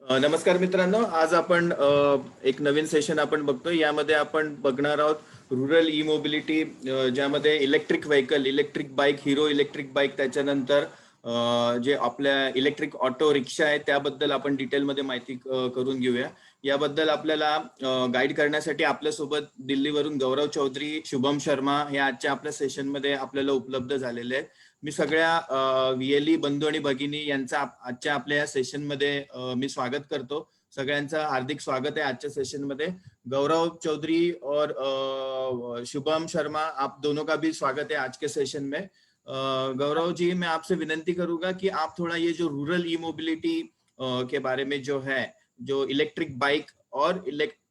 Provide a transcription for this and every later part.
नमस्कार मित्रांनो, आज आपण एक नवीन सेशन आपण बघतोय. यामध्ये आपण बघणार आहोत रुरल ई मोबिलिटी, ज्यामध्ये इलेक्ट्रिक व्हेकल, इलेक्ट्रिक बाईक, हिरो इलेक्ट्रिक बाईक, त्याच्यानंतर जे आपल्या इलेक्ट्रिक ऑटो रिक्षा आहे त्याबद्दल आपण डिटेलमध्ये माहिती करून घेऊया. याबद्दल आपल्याला गाईड करण्यासाठी आपल्यासोबत दिल्लीवरून गौरव चौधरी, शुभम शर्मा हे आजच्या आपल्या सेशनमध्ये आपल्याला उपलब्ध झालेले आहेत. मी सगळ्या व्हीएलई बंधू आणि भगिनी यांचा आजच्या आपल्या या सेशनमध्ये मी स्वागत करतो. सगळ्यांचं हार्दिक स्वागत है आज के सेशन में। गौरव चौधरी और शुभम शर्मा, आप दोनों का भी स्वागत है आज के सेशन में। गौरव जी, मैं आपसे विनंती करूंगा कि आप थोड़ा ये जो रूरल ई मोबिलिटी के बारे में जो है, जो इलेक्ट्रिक बाइक और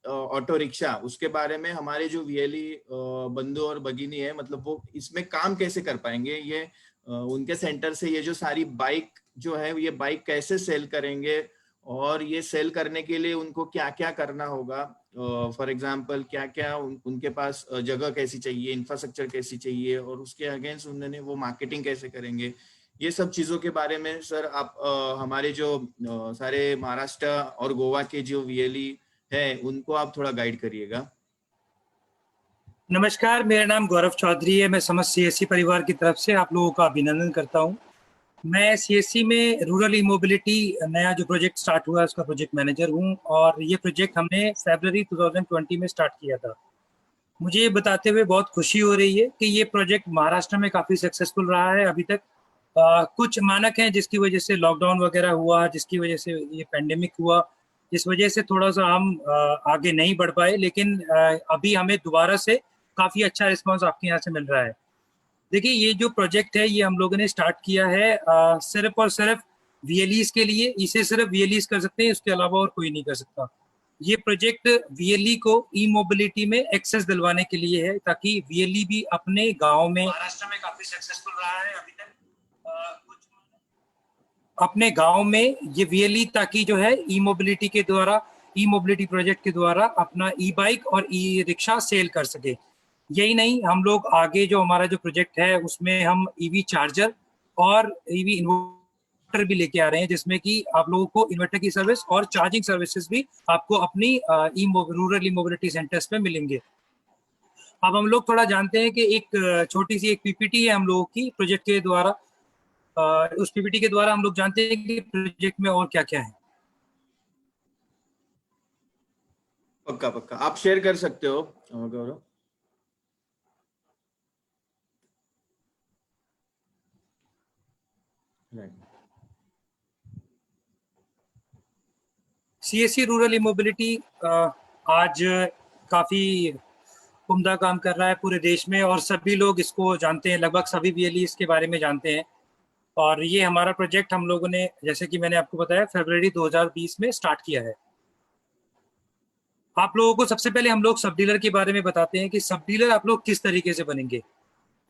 ऑटो रिक्शा, उसके बारे में हमारे जो वीएलई बंधु और भगिनी है, मतलब वो इसमें काम कैसे कर पाएंगे, ये उनके सेंटर से ये जो सारी बाइक जो है, ये बाइक कैसे सेल करेंगे और ये सेल करने के लिए उनको क्या क्या करना होगा। फॉर एग्जाम्पल क्या क्या उनके पास जगह कैसी चाहिए, इंफ्रास्ट्रक्चर कैसी चाहिए, और उसके अगेंस्ट उन्होंने वो मार्केटिंग कैसे करेंगे, ये सब चीजों के बारे में सर आप हमारे जो सारे महाराष्ट्र और गोवा के जो वीएलई है उनको आप थोड़ा गाइड करिएगा। नमस्कार, मेरा नाम गौरव चौधरी है। मैं समस्त सीएससी परिवार की तरफ से आप लोगों का अभिनंदन करता हूं। मैं सीएससी में रूरल ई मोबिलिटी नया जो प्रोजेक्ट स्टार्ट हुआ है उसका प्रोजेक्ट मैनेजर हूं, और ये प्रोजेक्ट हमने फरवरी 2020 में स्टार्ट किया था। मुझे ये बताते हुए बहुत खुशी हो रही है कि ये प्रोजेक्ट महाराष्ट्र में काफ़ी सक्सेसफुल रहा है अभी तक। कुछ मानक हैं जिसकी वजह से लॉकडाउन वगैरह हुआ, जिसकी वजह से ये पेंडेमिक हुआ, जिस वजह से थोड़ा सा हम आगे नहीं बढ़ पाए, लेकिन अभी हमें दोबारा से काफ़ी अच्छा रिस्पांस आपके यहाँ से मिल रहा है। देखिए, ये जो प्रोजेक्ट है ये हम लोगों ने स्टार्ट किया है सिर्फ और सिर्फ वीएलईस के लिए। इसे सिर्फ वीएलईस कर सकते हैं, उसके अलावा और कोई नहीं कर सकता। ये प्रोजेक्ट वीएलई को ई मोबिलिटी में एक्सेस दिलवाने के लिए है, ताकि वीएलई भी अपने गाँव में, महाराष्ट्र में काफी सक्सेसफुल रहा है अभी तक, अपने गाँव में ये वीएलई ताकि जो है ई मोबिलिटी के द्वारा, ई मोबिलिटी प्रोजेक्ट के द्वारा अपना ई बाइक और ई रिक्शा सेल कर सके। यही नहीं, हम लोग आगे जो हमारा जो प्रोजेक्ट है उसमें हम ईवी चार्जर और ईवी इन्वर्टर भी लेके आ रहे हैं, जिसमें कि आप लोगों को इन्वर्टर की सर्विस और चार्जिंग सर्विसेज भी आपको अपनी रूरल ई मोबिलिटी सेंटर्स पे मिलेंगे। अब हम लोग थोड़ा जानते हैं कि एक छोटी सी एक पीपीटी है हम लोगों की प्रोजेक्ट के द्वारा। उस पीपीटी के द्वारा हम लोग जानते हैं कि प्रोजेक्ट में और क्या क्या है। पक्का पक्का आप शेयर कर सकते हो गौरव। सीएससी रूरल ई मोबिलिटी आज काफी उम्दा काम कर रहा है पूरे देश में, और सभी लोग इसको जानते हैं, लगभग सभी वीएलई इसके बारे में जानते हैं। और ये हमारा प्रोजेक्ट हम लोगों ने, जैसे कि मैंने आपको बताया, फरवरी 2020 में स्टार्ट किया है। आप लोगों को सबसे पहले हम लोग सब डीलर के बारे में बताते हैं कि सब डीलर आप लोग किस तरीके से बनेंगे।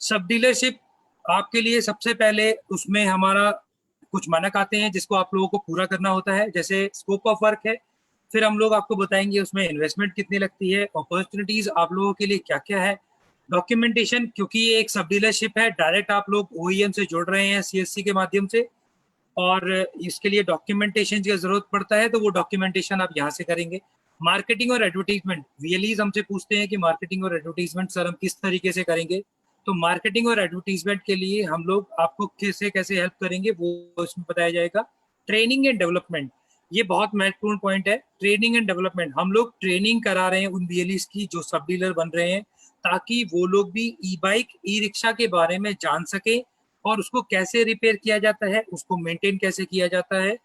सब डीलरशिप आपके लिए सबसे पहले उसमें हमारा कुछ मानक आते हैं जिसको आप लोगों को पूरा करना होता है, जैसे स्कोप ऑफ वर्क है। फिर हम लोग आपको बताएंगे उसमें इन्वेस्टमेंट कितनी लगती है, अपॉर्चुनिटीज आप लोगों के लिए क्या क्या है, डॉक्यूमेंटेशन, क्योंकि ये एक सब डीलरशिप है, डायरेक्ट आप लोग ओईएम से जुड़ रहे हैं सीएससी के माध्यम से, और इसके लिए डॉक्यूमेंटेशन की जरूरत पड़ता है, तो वो डॉक्यूमेंटेशन आप यहाँ से करेंगे। मार्केटिंग और एडवर्टीजमेंट, वीएलईज हमसे पूछते हैं कि मार्केटिंग और एडवर्टीजमेंट सर हम किस तरीके से करेंगे, तो मार्केटिंग और एडवर्टीजमेंट के लिए हम लोग आपको कैसे कैसे हेल्प करेंगे वो इसमें बताया जाएगा। ट्रेनिंग एंड डेवलपमेंट, ये बहुत महत्वपूर्ण पॉइंट है। ट्रेनिंग एंड डेवलपमेंट, हम लोग ट्रेनिंग करा रहे हैं उन वीएलईज की जो सब डीलर बन रहे हैं, ताकि वो लोग भी ई बाइक, ई रिक्शा के बारे में जान सके, और उसको कैसे रिपेयर किया जाता है, उसको मेंटेन कैसे किया जाता है,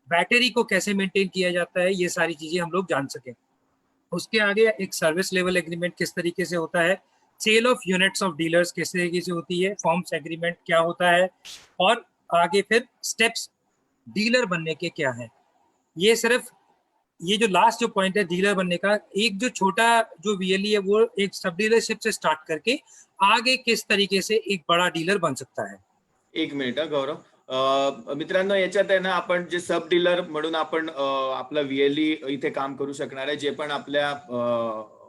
बैटरी को कैसे मेंटेन किया जाता है, ये सारी चीजें हम लोग जान सकें। उसके आगे एक सर्विस लेवल एग्रीमेंट किस तरीके से होता है, sale of units of dealers किस तरीके से होती है, फॉर्म्स एग्रीमेंट क्या होता है, और आगे फिर स्टेप्स डीलर बनने के क्या है। ये सिर्फ ये जो लास्ट जो पॉइंट है डीलर बनने का, एक जो छोटा जो वीएलई है वो एक सब डीलरशिप से स्टार्ट करके आगे किस तरीके से एक बड़ा डीलर बन सकता है। एक मिनिट गौरव, मित्रांनो, याच्यात आहे ना आपण जे सब डीलर म्हणून आपण आपला वीएलई इथे काम करू शकणार आहे, जे पण आपल्या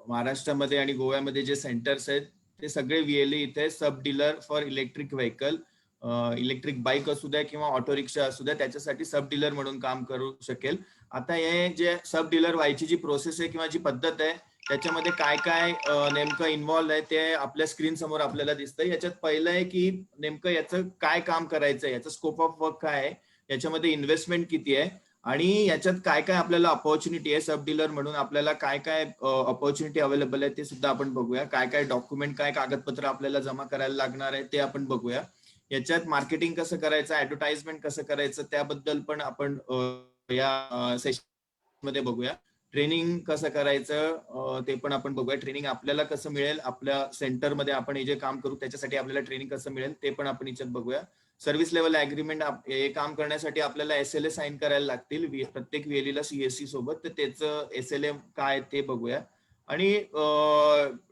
महाराष्ट्रामध्ये आणि गोव्यामध्ये जे सेंटर्स आहेत ते सगळे वीएलई इथे सब dealer for electric vehicle electric bike असू द्या किंवा ऑटो रिक्षा असू द्या, त्याच्यासाठी सब डीलर म्हणून काम करू शकेल. आता हे जे सब डीलर व्हायची जी प्रोसेस आहे किंवा जी पद्धत आहे, त्याच्यामध्ये काय काय नेमकं इन्व्हॉल्व आहे ते आपल्या स्क्रीन समोर आपल्याला दिसतंय. याच्यात पहिलं आहे की नेमकं याचं काय काम करायचं आहे, याचं स्कोप ऑफ वर्क काय आहे, याच्यामध्ये इन्व्हेस्टमेंट किती आहे आणि याच्यात काय काय आपल्याला अपॉर्च्युनिटी आहे. सब डीलर म्हणून आपल्याला काय काय अपॉर्च्युनिटी अवेलेबल आहे ते सुद्धा आपण बघूया. काय काय डॉक्युमेंट, काय कागदपत्र आपल्याला जमा करायला लागणार आहे ते आपण बघूया. याच्यात मार्केटिंग कसं करायचं, ऍडव्हर्टाइजमेंट कसं करायचं त्याबद्दल पण आपण या सेशन मध्ये बघूया. ट्रेनिंग कसं करायचं ते पण आपण बघूया. ट्रेनिंग आपल्याला कसं मिळेल, आपल्या सेंटरमध्ये आपण हे जे काम करू त्याच्यासाठी आपल्याला ट्रेनिंग कसं मिळेल ते पण आपण याच्यात बघूया. सर्व्हिस लेवल अग्रीमेंट हे काम करण्यासाठी आपल्याला SLA साईन करायला लागतील प्रत्येक VLE ला CSC सोबत, तर त्याचं SLA काय ते बघूया. आणि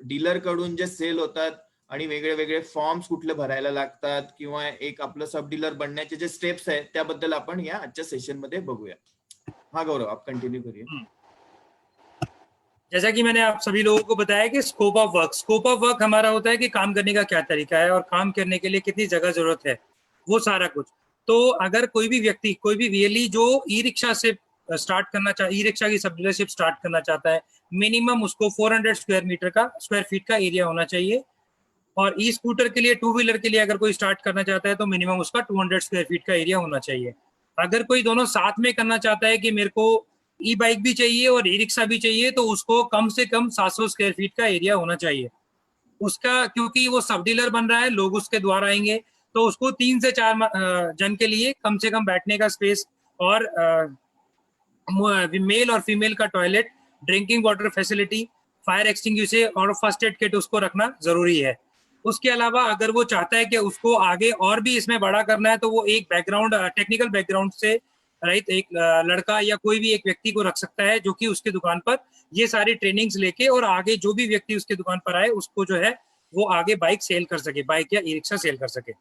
डीलर कडून जे सेल होतात आणि वेगळे वेगळे फॉर्म्स कुठले भरायला लागतात किंवा एक आपलं सब डीलर बनण्याचे जे स्टेप्स आहेत त्याबद्दल आपण या आजच्या सेशन मध्ये बघूया. हा गौरव, आप कंटिन्यू करिए. जैसा कि मैंने आप सभी लोगों को बताया कि स्कोप ऑफ वर्क हमारा होता है कि काम करने का क्या तरीका है और काम करने के लिए कितनी जगह जरूरत है, वो सारा कुछ. तो अगर कोई भी व्यक्ति, कोई भी VLE जो ई रिक्शा से स्टार्ट करना चाहे, ई रिक्शा की सब डीलरशिप स्टार्ट करना चाहता है, मिनिमम उसको 400 स्क्वायर फीट का एरिया होना चाहिए. और ई स्कूटर के लिए, 2 व्हीलर के लिए अगर कोई स्टार्ट करना चाहता है तो मिनिमम उसका 200 स्क्वायर फीट का एरिया होना चाहिए. अगर कोई दोनों साथ में करना चाहता है कि मेरे को ई बाइक भी चाहिए और ई रिक्शा भी चाहिए, तो उसको कम से कम 700 स्क्वायर फीट का एरिया होना चाहिए उसका, क्योंकि वो सब डीलर बन रहा है, लोग उसके द्वारा आएंगे, तो उसको 3 से 4 जन के लिए कम से कम बैठने का स्पेस और मेल और फीमेल का toilet, drinking water facility, fire extinguisher और फर्स्ट एड किट उसको रखना जरूरी है. उसके अलावा अगर वो चाहता है कि उसको आगे और भी इसमें बड़ा करना है, तो वो एक बैकग्राउंड, टेक्निकल बैकग्राउंड से राइट एक लड़का या कोई भी एक व्यक्ति को रख सकता है, जो कि उसकी दुकान पर ये सारी ट्रेनिंग्स लेके और आगे जो भी व्यक्ति उसकी दुकान पर आए उसको जो है वो आगे बाइक सेल कर सके, बाइक या ई रिक्शा सेल कर सके.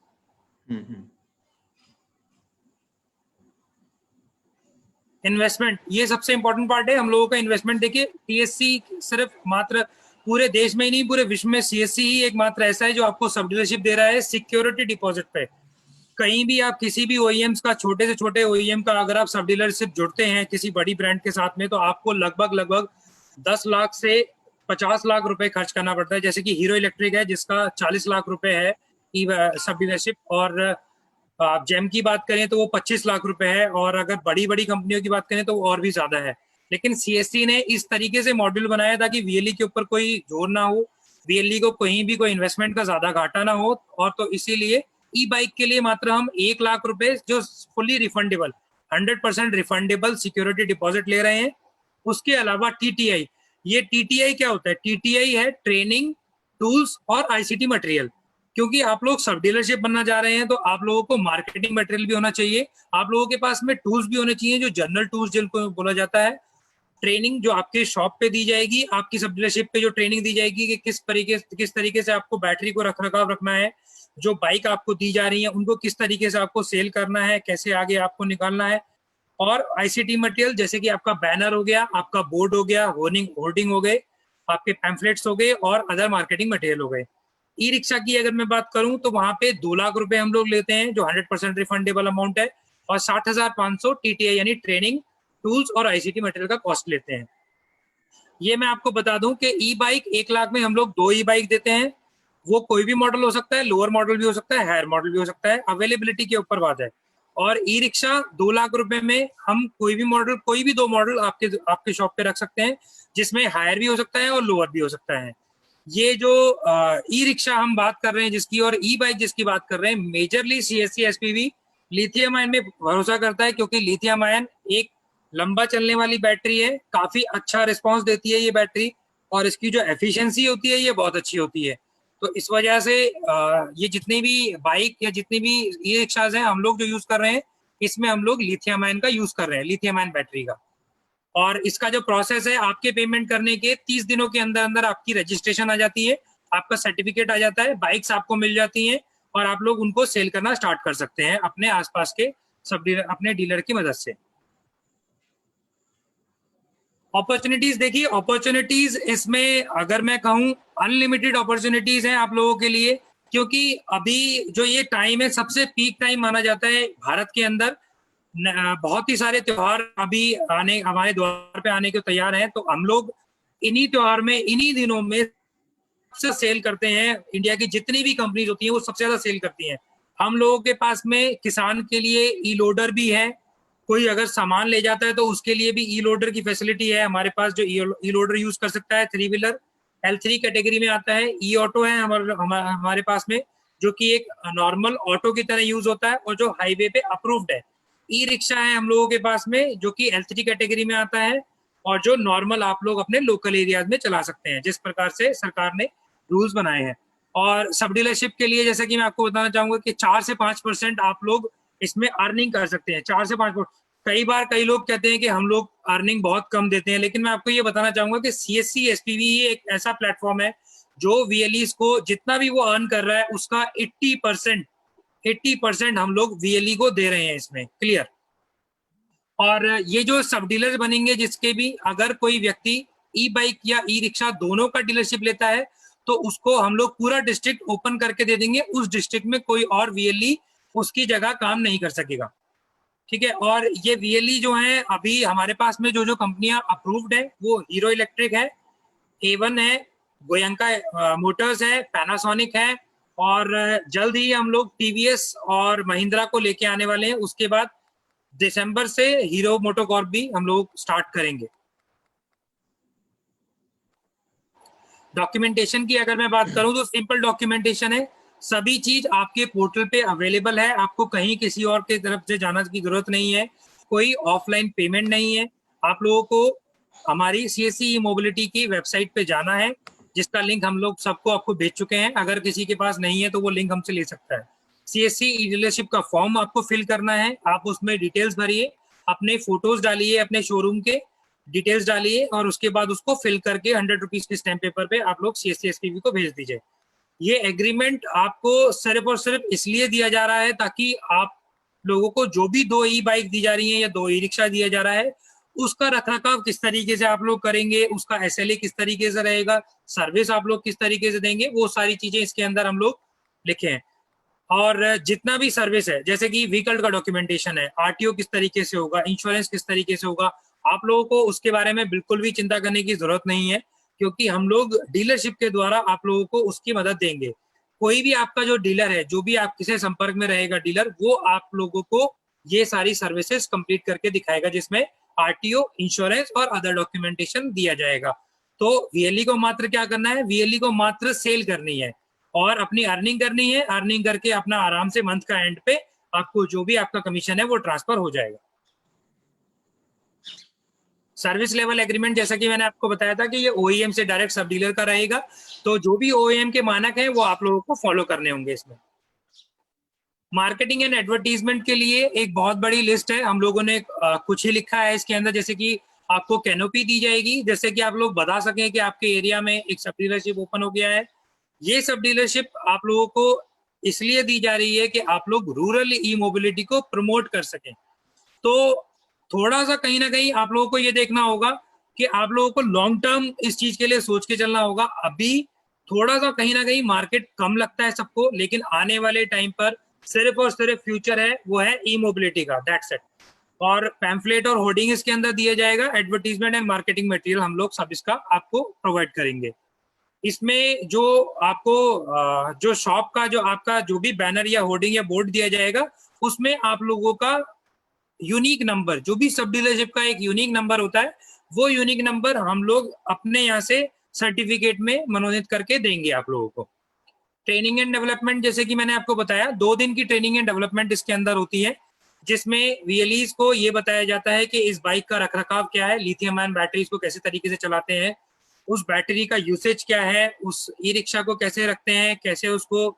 इन्वेस्टमेंट, ये सबसे इंपॉर्टेंट पार्ट है हम लोगों का. इन्वेस्टमेंट देखिए, TSC सिर्फ मात्र पूरे देश में ही नहीं, पूरे विश्व में CSC ही एक मात्र ऐसा है जो आपको सब डीलरशिप दे रहा है सिक्योरिटी डिपॉजिट पे. कहीं भी आप किसी भी OEMs का, छोटे से छोटे OEM का अगर आप सब डीलरशिप जुड़ते हैं किसी बड़ी ब्रांड के साथ में, तो आपको लगभग 10 लाख से 50 लाख रुपए खर्च करना पड़ता है. जैसे कि हीरो इलेक्ट्रिक है जिसका 40 लाख रुपए है सब डीलरशिप, और आप जेम की बात करें तो वो 25 लाख रुपए है, और अगर बड़ी बड़ी कंपनियों की बात करें तो वो और भी ज्यादा है. लेकिन CSC ने इस तरीके से मॉड्यूल बनाया था कि VLE के ऊपर कोई जोर ना हो, VLE को कहीं भी कोई इन्वेस्टमेंट का ज्यादा घाटा ना हो, और तो इसीलिए ई बाइक के लिए मात्र हम 1 लाख रुपए जो fully refundable, 100% refundable security deposit ले रहे हैं. उसके अलावा TTI, ये TTI क्या होता है? TTI है ट्रेनिंग, टूल्स और ICT मटेरियल. क्योंकि आप लोग सब डीलरशिप बनना जा रहे हैं तो आप लोगों को मार्केटिंग मटेरियल भी होना चाहिए, आप लोगों के पास में टूल्स भी होने चाहिए, जो जनरल टूल्स जिनको बोला जाता है. ट्रेनिंग जो आपके शॉप पे दी जाएगी, आपकी सब डीलरशिप पे जो ट्रेनिंग दी जाएगी कि किस तरीके से आपको बैटरी को रखरखाव रखना है, जो बाइक आपको दी जा रही है उनको किस तरीके से आपको सेल करना है, कैसे आगे आपको निकालना है. और ICT मटेरियल जैसे कि आपका बैनर हो गया, आपका बोर्ड हो गया, होर्डिंग हो गए, आपके पैम्फलेट्स हो गए और अदर मार्केटिंग मटेरियल हो गए. ई रिक्शा की अगर मैं बात करूं तो वहां पे 2 लाख रुपए हम लोग लेते हैं, जो 100% रिफंडेबल अमाउंट है, और 60,500 TTI यानी ट्रेनिंग, टूल्स और ICT मटेरियल का कॉस्ट लेते हैं. ये मैं आपको बता दूं कि ई बाइक 1 लाख में हम लोग 2 ई बाइक देते हैं. वो कोई भी मॉडल हो सकता है, लोअर मॉडल भी हो सकता है, हायर मॉडल भी हो सकता है, अवेलेबिलिटी के ऊपर बात है. और ई रिक्शा 2 लाख रुपए में हम कोई भी मॉडल, कोई भी 2 मॉडल आपके शॉप पे रख सकते हैं, जिसमें हायर भी हो सकता है और लोअर भी हो सकता है. ये जो ई रिक्शा हम बात कर रहे हैं जिसकी, और ई बाइक जिसकी बात कर रहे हैं, majorly CSC SPV lithium ion में भरोसा करता है, क्योंकि लिथियम आयन एक लंबा चलने वाली बैटरी है, काफी अच्छा रिस्पॉन्स देती है ये बैटरी, और इसकी जो एफिशिएंसी होती है ये बहुत अच्छी होती है. तो इस वजह से ये जितनी भी बाइक या जितनी भी ई रिक्शाज हैं हम लोग जो यूज कर रहे हैं, इसमें हम लोग लिथियम आयन का यूज कर रहे हैं, लिथियम आयन बैटरी का. और इसका जो प्रोसेस है, आपके पेमेंट करने के 30 दिनों के अंदर अंदर आपकी रजिस्ट्रेशन आ जाती है, आपका सर्टिफिकेट आ जाता है, बाइक्स आपको मिल जाती हैं, और आप लोग उनको सेल करना स्टार्ट कर सकते हैं अपने आसपास के सब डीलर, अपने डीलर की मदद से. अपॉर्चुनिटीज देखिए, अपॉर्चुनिटीज इसमें अगर मैं कहूँ अनलिमिटेड अपॉर्चुनिटीज हैं आप लोगों के लिए, क्योंकि अभी जो ये टाइम है सबसे पीक टाइम माना जाता है भारत के अंदर। बहुत ही सारे त्योहार अभी आने हमारे द्वार पे आने के तैयार हैं, तो हम लोग इन्हीं त्योहार में इन्हीं दिनों में सबसे सेल करते हैं। इंडिया की जितनी भी कंपनीज होती हैं वो सबसे ज्यादा सेल करती हैं। हम लोगों के पास में किसान के लिए ई लोडर भी है, कोई अगर सामान ले जाता है तो उसके लिए भी ई लोडर की फैसिलिटी है हमारे पास, जो ई लोडर यूज कर सकता है। 3 व्हीलर L3 कैटेगरी में आता है। ई ऑटो है हमारे पास में, जो कि एक नॉर्मल ऑटो की तरह यूज होता है और जो हाईवे पे अप्रूव्ड है। ई रिक्शा है हम लोगों के पास में, जो कि L3 कैटेगरी में आता है और जो नॉर्मल आप लोग अपने लोकल एरियाज में चला सकते हैं, जिस प्रकार से सरकार ने रूल्स बनाए हैं। और सब डीलरशिप के लिए जैसे कि मैं आपको बताना चाहूंगा कि 4 से 5% आप लोग इसमें अर्निंग कर सकते हैं। 4 से 5%। कई बार कई लोग कहते हैं कि हम लोग अर्निंग बहुत कम देते हैं, लेकिन मैं आपको ये बताना चाहूंगा कि CSC SPV ही एक ऐसा प्लेटफॉर्म है जो VLEs को जितना भी वो अर्न कर रहा है उसका 80% हम लोग VLE को दे रहे हैं इसमें। क्लियर। और ये जो सब डीलर बनेंगे, जिसके भी अगर कोई व्यक्ति ई बाइक या ई रिक्शा दोनों का डीलरशिप लेता है तो उसको हम लोग पूरा डिस्ट्रिक्ट ओपन करके दे देंगे। उस डिस्ट्रिक्ट में कोई और VLE उसकी जगह काम नहीं कर सकेगा। ठीक है। और ये VLE जो है अभी हमारे पास में जो कंपनियां अप्रूव्ड है वो हीरो इलेक्ट्रिक है, A1 है, गोयंका मोटर्स है, पैनासोनिक है, और जल्द ही हम लोग TVS और महिंद्रा को लेके आने वाले हैं। उसके बाद दिसंबर से हीरो मोटोकॉर्प भी हम लोग स्टार्ट करेंगे। डॉक्यूमेंटेशन की अगर मैं बात करूं तो सिंपल डॉक्यूमेंटेशन है। सभी चीज आपके पोर्टल पे अवेलेबल है, आपको कहीं किसी और के तरफ से जाने की जरूरत नहीं है, कोई ऑफलाइन पेमेंट नहीं है। आप लोगों को हमारी CSC मोबिलिटी की वेबसाइट पे जाना है, जिसका लिंक हम लोग सबको आपको भेज चुके हैं। अगर किसी के पास नहीं है तो वो लिंक हमसे ले सकता है। CSC डीलरशिप का फॉर्म आपको फिल करना है, आप उसमें डिटेल्स भरिए, अपने फोटोज डालिए, अपने शोरूम के डिटेल्स डालिए, और उसके बाद उसको फिल करके 100 रुपीज के स्टैम्प पेपर पे आप लोग CSC SPV को भेज दीजिए। ये एग्रीमेंट आपको सिर्फ और सिर्फ इसलिए दिया जा रहा है ताकि आप लोगों को जो भी 2 ई बाइक दी जा रही है या 2 ई रिक्शा दिया जा रहा है, उसका रखरखाव किस तरीके से आप लोग करेंगे, उसका SLA किस तरीके से रहेगा, सर्विस आप लोग किस तरीके से देंगे, वो सारी चीजें इसके अंदर हम लोग लिखे हैं। और जितना भी सर्विस है, जैसे कि व्हीकल का डॉक्यूमेंटेशन है, RTO किस तरीके से होगा, इंश्योरेंस किस तरीके से होगा, आप लोगों को उसके बारे में बिल्कुल भी चिंता करने की जरूरत नहीं है, क्योंकि हम लोग डीलरशिप के द्वारा आप लोगों को उसकी मदद देंगे। कोई भी आपका जो डीलर है, जो भी आप किसी संपर्क में रहेगा डीलर, वो आप लोगों को ये सारी सर्विसेज कंप्लीट करके दिखाएगा, जिसमें RTO, इंश्योरेंस और अदर डॉक्यूमेंटेशन दिया जाएगा। तो VLE को मात्र क्या करना है, VLE को मात्र सेल करनी है और अपनी अर्निंग करनी है। अर्निंग करके अपना आराम से मंथ का एंड पे आपको जो भी आपका कमीशन है वो ट्रांसफर हो जाएगा। सर्विस लेवल एग्रीमेंट, जैसा कि मैंने आपको बताया था कि ये OEM से डायरेक्ट सब डीलर का रहेगा, तो जो भी OEM के मानक हैं वो आप लोगों को फॉलो करने होंगे। इसमें मार्केटिंग एंड एडवर्टीजमेंट के लिए एक बहुत बड़ी लिस्ट है, हम लोगों ने कुछ ही लिखा है इसके अंदर। जैसे कि आपको कैनोपी दी जाएगी, जैसे कि आप लोग बता सकें कि आपके एरिया में एक सब डीलरशिप ओपन हो गया है। ये सब डीलरशिप आप लोगों को इसलिए दी जा रही है कि आप लोग रूरल ई मोबिलिटी को प्रमोट कर सकें। तो थोड़ा सा कहीं ना कहीं आप लोगों को ये देखना होगा कि आप लोगों को लॉन्ग टर्म इस चीज के लिए सोच के चलना होगा। अभी थोड़ा सा कहीं ना कहीं मार्केट कम लगता है सबको, लेकिन आने वाले टाइम पर सिर्फ और सिर्फ फ्यूचर है, वो है ई मोबिलिटी का, दैट्स इट। और पैम्फलेट और होर्डिंग इसके अंदर दिया जाएगा, एडवर्टीजमेंट एंड मार्केटिंग मटेरियल हम लोग सब इसका आपको प्रोवाइड करेंगे। इसमें जो आपको जो शॉप का जो आपका जो भी बैनर या होर्डिंग या बोर्ड दिया जाएगा, उसमें आप लोगों का यूनिक नंबर, जो भी सब डीलरशिप का एक यूनिक नंबर होता है, वो यूनिक नंबर हम लोग अपने यहाँ से सर्टिफिकेट में मनोनीत करके देंगे आप लोगों को। ट्रेनिंग एंड डेवलपमेंट, जैसे कि मैंने आपको बताया, 2 दिन की ट्रेनिंग एंड डेवलपमेंट इसके अंदर होती है, जिसमें VLEs को ये बताया जाता है कि इस बाइक का रखरखाव क्या है, लिथियम आयन बैटरीज को कैसे तरीके से चलाते हैं, उस बैटरी का यूसेज क्या है, उस ई रिक्शा को कैसे रखते हैं, कैसे उसको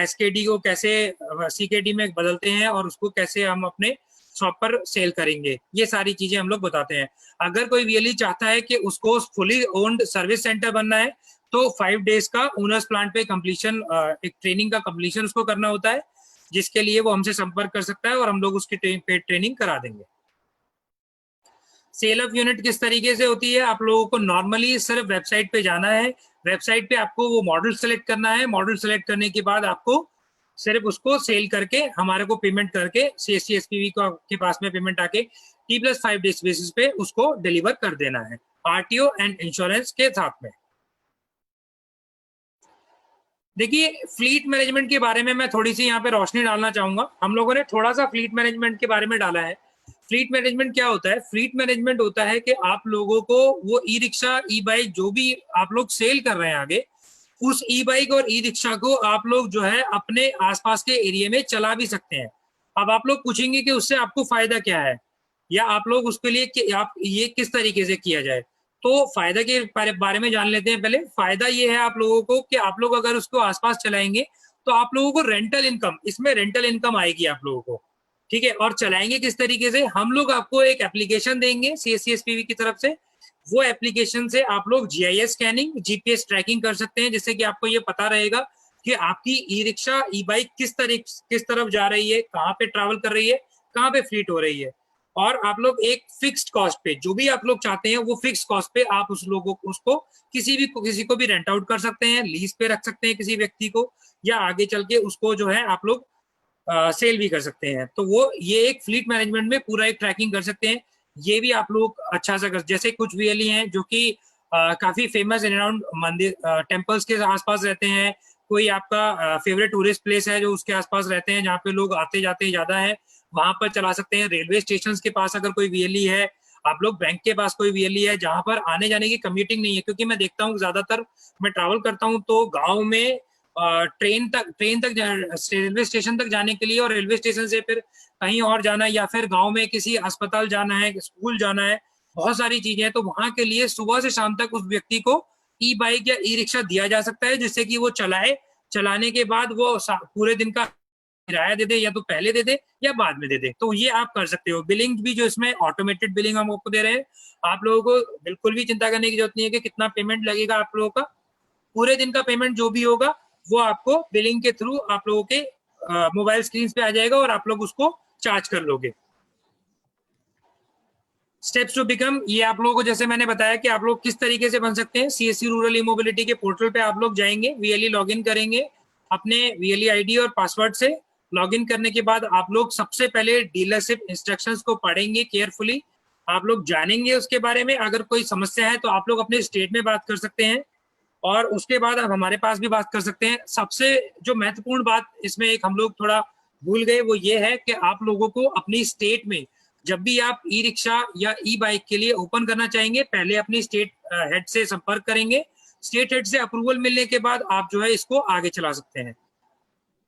SKD को कैसे CKD में बदलते हैं, और उसको कैसे हम अपने शॉप पर सेल करेंगे, ये सारी चीजें हम लोग बताते हैं। अगर कोई VLE चाहता है कि उसको फुली ओन्ड सर्विस सेंटर बनना है, तो 5 डेज का ओनर्स प्लांट पे कंप्लीशन, एक ट्रेनिंग का कंप्लीशन उसको करना होता है, जिसके लिए वो हमसे संपर्क कर सकता है और हम लोग उसकी पेड ट्रेनिंग करा देंगे। सेल ऑफ यूनिट किस तरीके से होती है, आप लोगों को नॉर्मली सिर्फ वेबसाइट पे जाना है, वेबसाइट पे आपको वो मॉडल सेलेक्ट करना है, मॉडल सेलेक्ट करने के बाद आपको सिर्फ उसको सेल करके हमारे को पेमेंट करके CSC SPV को के पास में पेमेंट आके T+5 डेज बेसिस पे उसको डिलीवर कर देना है RTO एंड इंश्योरेंस के साथ में। देखिए फ्लीट मैनेजमेंट के बारे में मैं थोड़ी सी यहाँ पे रोशनी डालना चाहूंगा। हम लोगों ने थोड़ा सा फ्लीट मैनेजमेंट के बारे में डाला है। फ्लीट मैनेजमेंट क्या होता है? फ्लीट मैनेजमेंट होता है कि आप लोगों को वो ई रिक्शा, ई बाइक जो भी आप लोग सेल कर रहे हैं आगे, उस ई बाइक और ई रिक्शा को आप लोग जो है अपने आसपास के एरिया में चला भी सकते हैं। अब आप लोग पूछेंगे कि उससे आपको फायदा क्या है, या आप लोग उसके लिए आप ये किस तरीके से किया जाए। तो फायदा के बारे में जान लेते हैं। पहले फायदा ये है आप लोगों को कि आप लोग अगर उसको आसपास चलाएंगे तो आप लोगों को रेंटल इनकम, इसमें रेंटल इनकम आएगी आप लोगों को, ठीक है। और चलाएंगे किस तरीके से? हम लोग आपको एक एप्लीकेशन देंगे CSC SPV की तरफ से। वो एप्लीकेशन से आप लोग GIS स्कैनिंग, GPS ट्रैकिंग कर सकते हैं, जिससे कि आपको ये पता रहेगा कि आपकी ई रिक्शा, ई बाइक किस तरफ जा रही है, कहाँ पे ट्रैवल कर रही है, कहाँ पे फ्लीट हो रही है। और आप लोग एक फिक्स्ड कॉस्ट पे, जो भी आप लोग चाहते हैं वो फिक्स्ड कॉस्ट पे आप उसको किसी को भी रेंट आउट कर सकते हैं, लीज पे रख सकते हैं किसी व्यक्ति को, या आगे चल के उसको जो है आप लोग सेल भी कर सकते हैं। तो वो ये एक फ्लीट मैनेजमेंट में पूरा एक ट्रैकिंग कर सकते हैं। ये भी आप लोग अच्छा सा जैसे कुछ VLE हैं जो कि काफी फेमस इन अराउंड मंदिर, टेम्पल्स के आसपास रहते हैं। कोई आपका फेवरेट टूरिस्ट प्लेस है जो उसके आसपास रहते हैं, जहाँ पे लोग आते जाते ज्यादा है, वहां पर चला सकते हैं। रेलवे स्टेशन के पास अगर कोई VLE है, आप लोग बैंक के पास कोई VLE है जहां पर आने जाने की कम्यूटिंग नहीं है, क्योंकि मैं देखता हूँ ज्यादातर मैं ट्रैवल करता हूँ तो गाँव में ट्रेन तक रेलवे स्टेशन तक जाने के लिए, और रेलवे स्टेशन से फिर कहीं और जाना है, या फिर गांव में किसी अस्पताल जाना है, स्कूल जाना है, बहुत सारी चीजें हैं। तो वहां के लिए सुबह से शाम तक उस व्यक्ति को ई बाइक या ई रिक्शा दिया जा सकता है, जिससे कि वो चलाए। चलाने के बाद वो पूरे दिन का किराया दे दे, या तो पहले दे दे या बाद में दे दे। तो ये आप कर सकते हो। बिलिंग भी जो इसमें ऑटोमेटेड बिलिंग हम आपको दे रहे हैं, आप लोगों को बिल्कुल भी चिंता करने की जरूरत नहीं है कि कितना पेमेंट लगेगा आप लोगों का। पूरे दिन का पेमेंट जो भी होगा वो आपको बिलिंग के थ्रू आप लोगों के मोबाइल स्क्रीन पे आ जाएगा और आप लोग उसको चार्ज कर लोगे। स्टेप्स टू बिकम, ये आप लोगों को जैसे मैंने बताया कि आप लोग किस तरीके से बन सकते हैं। CSC रूरल ई मोबिलिटी के पोर्टल पे आप लोग जाएंगे, VLE लॉगिन करेंगे अपने VLE ID और पासवर्ड से। लॉगिन करने के बाद आप लोग सबसे पहले डीलरशिप इंस्ट्रक्शंस को पढ़ेंगे केयरफुली, आप लोग जानेंगे उसके बारे में। अगर कोई समस्या है तो आप लोग अपने स्टेट में बात कर सकते हैं, और उसके बाद आप हमारे पास भी बात कर सकते हैं। सबसे जो महत्वपूर्ण बात इसमें एक हम लोग थोड़ा भूल गए, वो ये है कि आप लोगों को अपनी स्टेट में जब भी आप ई रिक्शा या ई बाइक के लिए ओपन करना चाहेंगे, पहले अपनी स्टेट हेड से संपर्क करेंगे। स्टेट हेड से अप्रूवल मिलने के बाद आप जो है इसको आगे चला सकते हैं,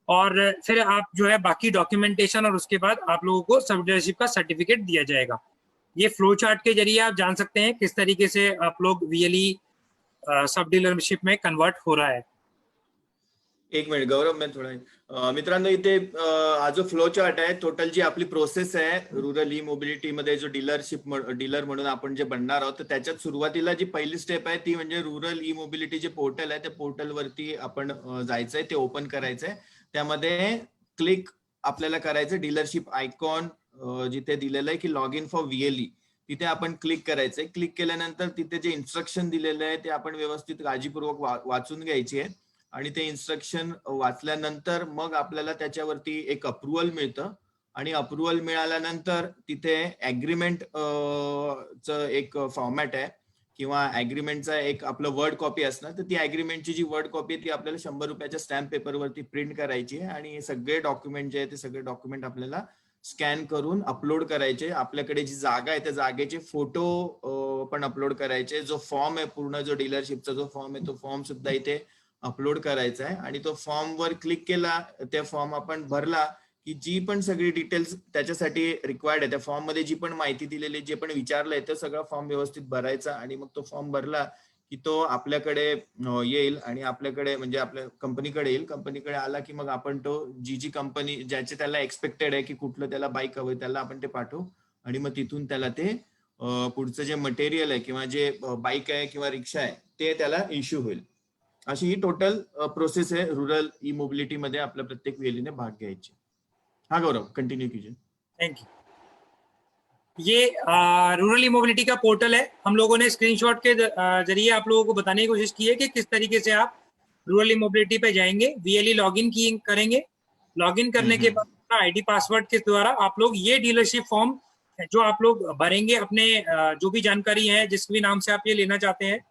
और फिर आप जो है बाकी डॉक्यूमेंटेशन, और उसके बाद आप लोगों को सब डीलरशिप का सर्टिफिकेट दिया जाएगा। ये फ्लो चार्ट के जरिए आप जान सकते हैं किस तरीके से आप लोग VLE सब डीलरशिप में कन्वर्ट हो रहा है। एक मिनिट गौरव, मैं थोडा मित्रांनो इथे हा जो फ्लो चार्ट आहे, टोटल जी आपली प्रोसेस आहे रुरल ई मोबिलिटी मध्ये जो डीलर म्हणून आपण जे बनणार आहोत, तर त्याच्यात सुरुवातीला जी पहिली स्टेप आहे ती म्हणजे रुरल ई मोबिलिटी जे पोर्टल आहे त्या पोर्टल वरती आपण जायचंय, ते ओपन करायचंय। त्यामध्ये क्लिक आपल्याला करायचं डीलरशिप आयकॉन जिथे दिलेलं आहे की लॉग इन फॉर VLE, तिथे आपण क्लिक करायचंय। क्लिक केल्यानंतर तिथे जे इन्स्ट्रक्शन दिलेले आहे ते आपण व्यवस्थित काळजीपूर्वक वाचून घ्यायची आहे, आणि ते इन्स्ट्रक्शन वाचल्यानंतर मग आपल्याला त्याच्यावरती एक अप्रुव्हल मिळतं, आणि अप्रुव्हल मिळाल्यानंतर तिथे ऍग्रीमेंट च एक फॉर्मॅट आहे किंवा ऍग्रीमेंटचा एक आपलं वर्ड कॉपी असणार, तर ती ऍग्रीमेंटची जी वर्ड कॉपी आहे ती आपल्याला 100 रुपयाच्या स्टॅम्प पेपरवरती प्रिंट करायची आहे, आणि हे सगळे डॉक्युमेंट जे आहे ते सगळे डॉक्युमेंट आपल्याला स्कॅन करून अपलोड करायचे। आपल्याकडे जी जागा आहे त्या जागेचे फोटो पण अपलोड करायचे। जो फॉर्म आहे, पूर्ण जो डीलरशिपचा जो फॉर्म आहे तो फॉर्म सुद्धा इथे अपलोड करायचा आहे, आणि तो फॉर्म वर क्लिक केला, त्या फॉर्म आपण भरला की जी पण सगळी डिटेल्स त्याच्यासाठी रिक्वायर्ड आहे, त्या फॉर्म मध्ये जी पण माहिती दिलेली, जे पण विचारलंय ते सगळं फॉर्म व्यवस्थित भरायचा, आणि मग तो फॉर्म भरला की तो आपल्याकडे येईल, आणि आपल्याकडे म्हणजे आपल्या कंपनीकडे येईल। कंपनीकडे आला की मग आपण तो जी कंपनी ज्याचे त्याला एक्सपेक्टेड आहे की कुठलं त्याला बाईक हवंय त्याला आपण ते पाठवू, आणि मग तिथून त्याला ते पुढचं जे मटेरियल आहे किंवा जे बाईक आहे किंवा रिक्षा आहे ते त्याला इश्यू होईल। अशी ही टोटल प्रोसेस आहे रुरल ई मोबिलिटी मध्ये आपल्या प्रत्येक VLE ने भाग घ्यायची। हा गौरव, कंटिन्यू कीजिए। Thank you. ये रूरल ई मोबिलिटी का पोर्टल है। हम लोगों ने स्क्रीनशॉट के जरिए आप लोगों को बताने की कोशिश की है कि किस तरीके से आप रूरल ई मोबिलिटी पे जाएंगे, वीएलई लॉगिन की करेंगे। लॉगिन करने के हम्म। बाद अपना आईडी पासवर्ड के द्वारा आप लोग ये डीलरशिप फॉर्म जो आप लोग भरेंगे, अपने जो भी जानकारी है जिस भी नाम से आप ये लेना चाहते हैं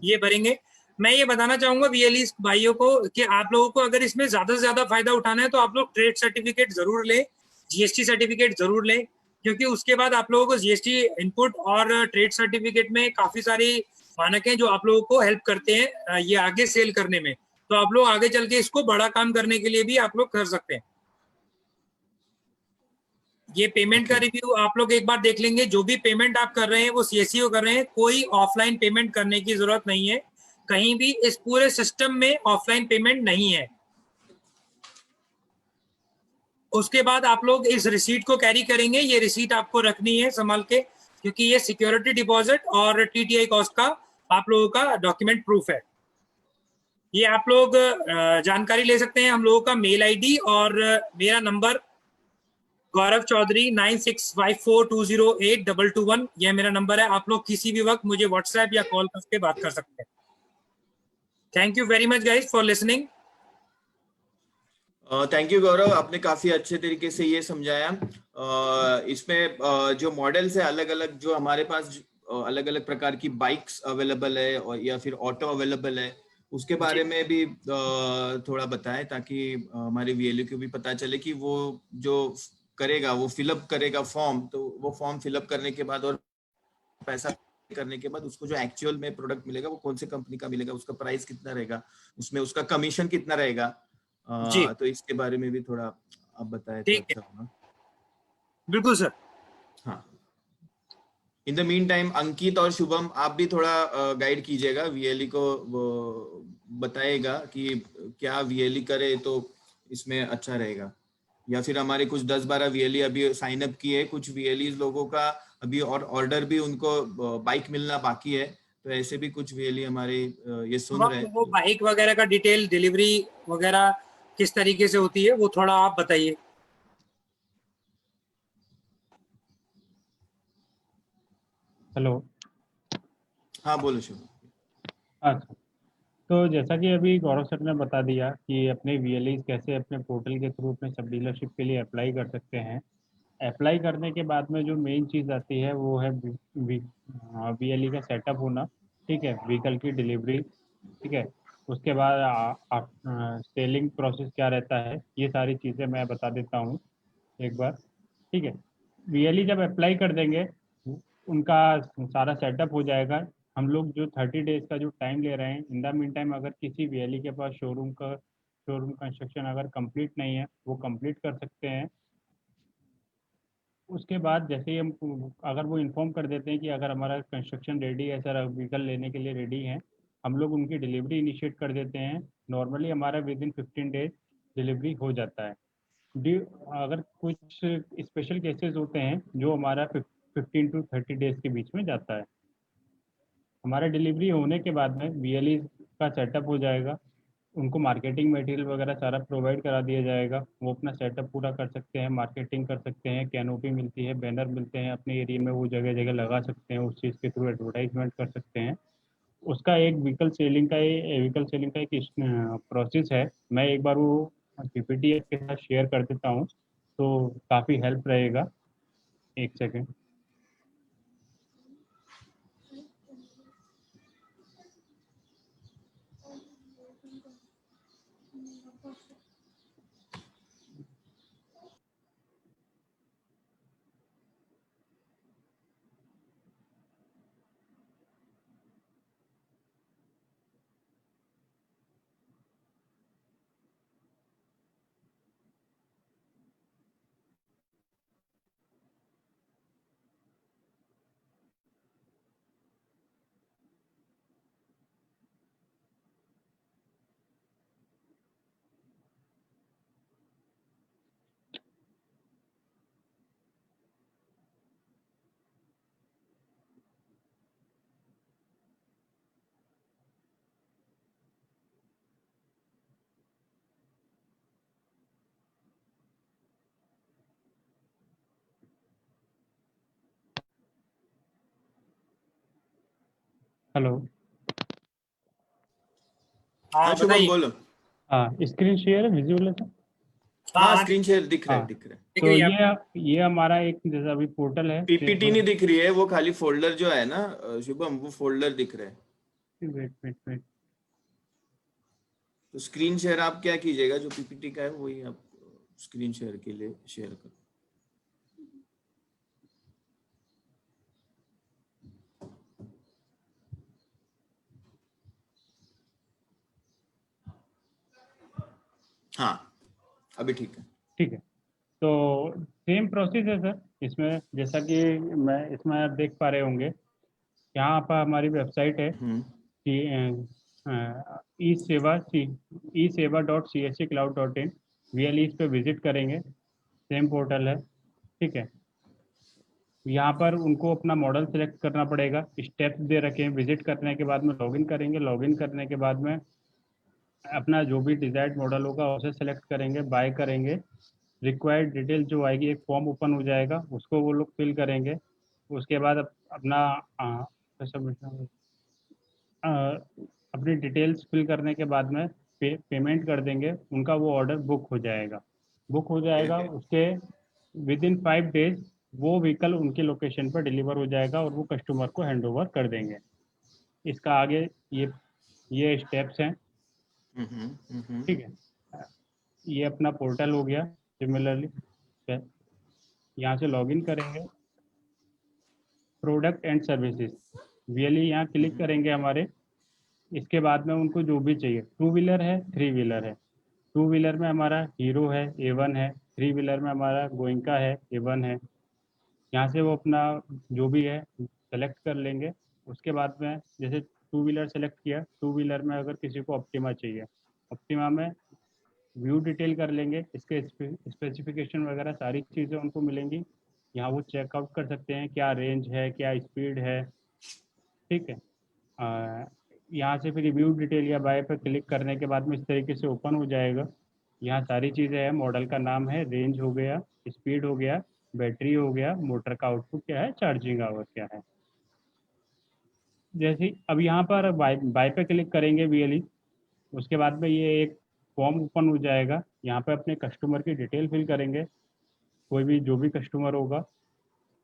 ये भरेंगे। मैं ये बताना चाहूंगा वीएलई भाइयों को कि आप लोगों को अगर इसमें ज्यादा से ज्यादा फायदा उठाना है तो आप लोग ट्रेड सर्टिफिकेट जरूर लें, जीएसटी सर्टिफिकेट जरूर लें, क्योंकि उसके बाद आप लोगों को जीएसटी इनपुट और ट्रेड सर्टिफिकेट में काफी सारी मानक हैं जो आप लोगों को हेल्प करते हैं ये आगे सेल करने में। तो आप लोग आगे चल के इसको बड़ा काम करने के लिए भी आप लोग कर सकते हैं। ये पेमेंट का ओके। रिव्यू आप लोग एक बार देख लेंगे। जो भी पेमेंट आप कर रहे हैं वो सीएससीओ कर रहे हैं, कोई ऑफलाइन पेमेंट करने की जरूरत नहीं है। कहीं भी इस पूरे सिस्टम में ऑफलाइन पेमेंट नहीं है। उसके बाद आप लोग इस रिसीट को कैरी करेंगे। ये रिसीट आपको रखनी है संभाल के, क्योंकि ये सिक्योरिटी डिपॉजिट और टीटीआई कॉस्ट का आप लोगों का डॉक्यूमेंट प्रूफ है। ये आप लोग जानकारी ले सकते हैं हम लोगों का मेल आईडी और मेरा नंबर गौरव चौधरी 9654208221 यह मेरा नंबर है। आप लोग किसी भी वक्त मुझे व्हाट्सएप या कॉल करके बात कर सकते हैं। Thank you very much guys for listening. Thank you Gaurav, आपने काफी अच्छे तरीके से ये समझाया। इसमें जो मॉडल्स है अलग अलग, जो हमारे पास अलग अलग प्रकार की बाइक्स अवेलेबल है और या फिर ऑटो अवेलेबल है, उसके बारे में भी थोड़ा बताएं, ताकि हमारे वीएलयू को भी पता चले कि वो जो करेगा वो फिलअप करेगा फॉर्म, तो वो फॉर्म फिलअप करने के बाद और पैसा करने के बाद उसको जो एक्चुअल में प्रोडक्ट मिलेगा वो कौन सी कंपनी का मिलेगा, उसका प्राइस कितना रहेगा, उसमें उसका कमीशन कितना रहेगा। जी तो इसके बारे में भी थोड़ा आप बताएं तो ठीक है, अच्छा होगा। बिल्कुल सर। हाँ। इन द मीन टाइम अंकित और शुभम, आप भी थोड़ा गाइड कीजिएगा वीएलई को, वो बताएगा कि क्या वीएलई करे तो इसमें अच्छा रहेगा। या फिर हमारे कुछ 10-12 वीएलई अभी साइन अप किए, कुछ वीएलई लोगों का अभी और ऑर्डर भी उनको बाइक मिलना बाकी है। तो ऐसे भी कुछ वीएलई हमारे ये अब सुन रहे आप वो हैं। बाइक वगैरह का डिटेल, डिलीवरी वगैरह किस तरीके से होती है वो थोड़ा आप बताइए। हेलो। हाँ बोलो शुभम। अच्छा, तो जैसा कि अभी गौरव सर ने बता दिया कि अपने वीएलईज कैसे अपने पोर्टल के थ्रू अपने सब डीलरशिप के लिए अप्लाई कर सकते हैं। अप्लाई करने के बाद में जो मेन चीज़ आती है वो है वीएलई का सेटअप होना। ठीक है, व्हीकल की डिलीवरी। ठीक है, उसके बाद सेलिंग प्रोसेस क्या रहता है, ये सारी चीज़ें मैं बता देता हूँ एक बार। ठीक है, वीएलई जब अप्लाई कर देंगे उनका सारा सेटअप हो जाएगा। हम लोग जो 30 डेज का जो टाइम ले रहे हैं, इन द मीन टाइम अगर किसी वीएलई के पास शोरूम कंस्ट्रक्शन अगर कंप्लीट नहीं है वो कंप्लीट कर सकते हैं। उसके बाद जैसे ही हम अगर वो इन्फॉर्म कर देते हैं कि अगर हमारा कंस्ट्रक्शन रेडी है सर, व्हीकल लेने के लिए रेडी हैं, हम लोग उनकी डिलीवरी इनिशिएट कर देते हैं। नॉर्मली हमारा विद इन 15 डेज डिलीवरी हो जाता है। ड्यू अगर कुछ स्पेशल केसेस होते हैं जो हमारा 15 to 30 डेज के बीच में जाता है। हमारा डिलीवरी होने के बाद में वीएलई का सेटअप हो जाएगा। उनको मार्केटिंग मटेरियल वगैरह सारा प्रोवाइड करा दिया जाएगा। वो अपना सेटअप पूरा कर सकते हैं, मार्केटिंग कर सकते हैं, कैनोपी मिलती है, बैनर मिलते हैं, अपने एरिया में वो जगह जगह लगा सकते हैं, उस चीज़ के थ्रू एडवर्टाइजमेंट कर सकते हैं। उसका एक व्हीकल सेलिंग का एक प्रोसेस है। मैं एक बार वो पीपीटी आपके साथ शेयर कर देता हूँ तो काफ़ी हेल्प रहेगा। एक सेकेंड। हेलो। हाँ हाँ शुभम बताइए। बोलो। हाँ, स्क्रीन शेयर है, विजुअल है सर? हाँ हाँ हाँ स्क्रीन शेयर दिख रहा है, हाँ, दिख रहा है। दिख तो रही है आप। ये हमारा एक जैसा अभी पोर्टल है पीपीटी नहीं दिख रही है, वो खाली फोल्डर जो है ना शुभम, वो फोल्डर दिख रहा है। Wait wait wait. तो स्क्रीन शेयर आप क्या कीजिएगा, जो पीपीटी का है वही आप स्क्रीन शेयर के लिए शेयर करो। हाँ अभी ठीक है। ठीक है, तो सेम प्रोसेस है सर इसमें, जैसा कि मैं इसमें आप देख पा रहे होंगे, यहाँ पर हमारी वेबसाइट है हम्म। कि ई Seva e Seva dot C S C cloud dot in, VLE इस पे विजिट करेंगे। सेम पोर्टल है, ठीक है। यहाँ पर उनको अपना मॉडल सेलेक्ट करना पड़ेगा, स्टेप्स दे रखे हैं। विजिट करने के बाद में लॉगिन करेंगे, लॉगिन करने के बाद में अपना जो भी डिजायर्ड मॉडल होगा उसे सेलेक्ट करेंगे, बाय करेंगे। रिक्वायर्ड डिटेल जो आएगी, एक फॉर्म ओपन हो जाएगा, उसको वो लोग फिल करेंगे। उसके बाद अपना सबमिशन, अपनी डिटेल्स फिल करने के बाद में पेमेंट कर देंगे, उनका वो ऑर्डर बुक हो जाएगा। बुक हो जाएगा, उसके विद इन 5 डेज वो व्हीकल उनके लोकेशन पर डिलीवर हो जाएगा और वो कस्टमर को हैंड ओवर कर देंगे। इसका आगे ये स्टेप्स हैं, ठीक है। ये अपना पोर्टल हो गया। सिमिलरली यहाँ से लॉगिन करेंगे, प्रोडक्ट एंड सर्विसेज, VLE यहाँ क्लिक करेंगे हमारे। इसके बाद में उनको जो भी चाहिए, 2 व्हीलर है, 3 व्हीलर है। 2 व्हीलर में हमारा हीरो है, A1 है। 3 व्हीलर में हमारा गोइंका है, A1 है। यहाँ से वो अपना जो भी है सेलेक्ट कर लेंगे। उसके बाद में जैसे 2 व्हीलर सेलेक्ट किया, 2 व्हीलर में अगर किसी को ऑप्टिमा चाहिए, ऑप्टिमा में व्यू डिटेल कर लेंगे, इसके स्पेसिफिकेशन वगैरह सारी चीज़ें उनको मिलेंगी। यहाँ वो चेकआउट कर सकते हैं क्या रेंज है, क्या स्पीड है, ठीक है। यहाँ से फिर रिव्यू डिटेल या बाय पर क्लिक करने के बाद में इस तरीके से ओपन हो जाएगा। यहाँ सारी चीज़ें हैं, मॉडल का नाम है, रेंज हो गया, स्पीड हो गया, बैटरी हो गया, मोटर का आउटपुट क्या है, चार्जिंग आवर क्या है। जैसे अब यहाँ पर बाय पे क्लिक करेंगे VLE, उसके बाद में ये एक फॉर्म ओपन हो जाएगा। यहाँ पे अपने कस्टमर की डिटेल फिल करेंगे, कोई भी जो भी कस्टमर होगा।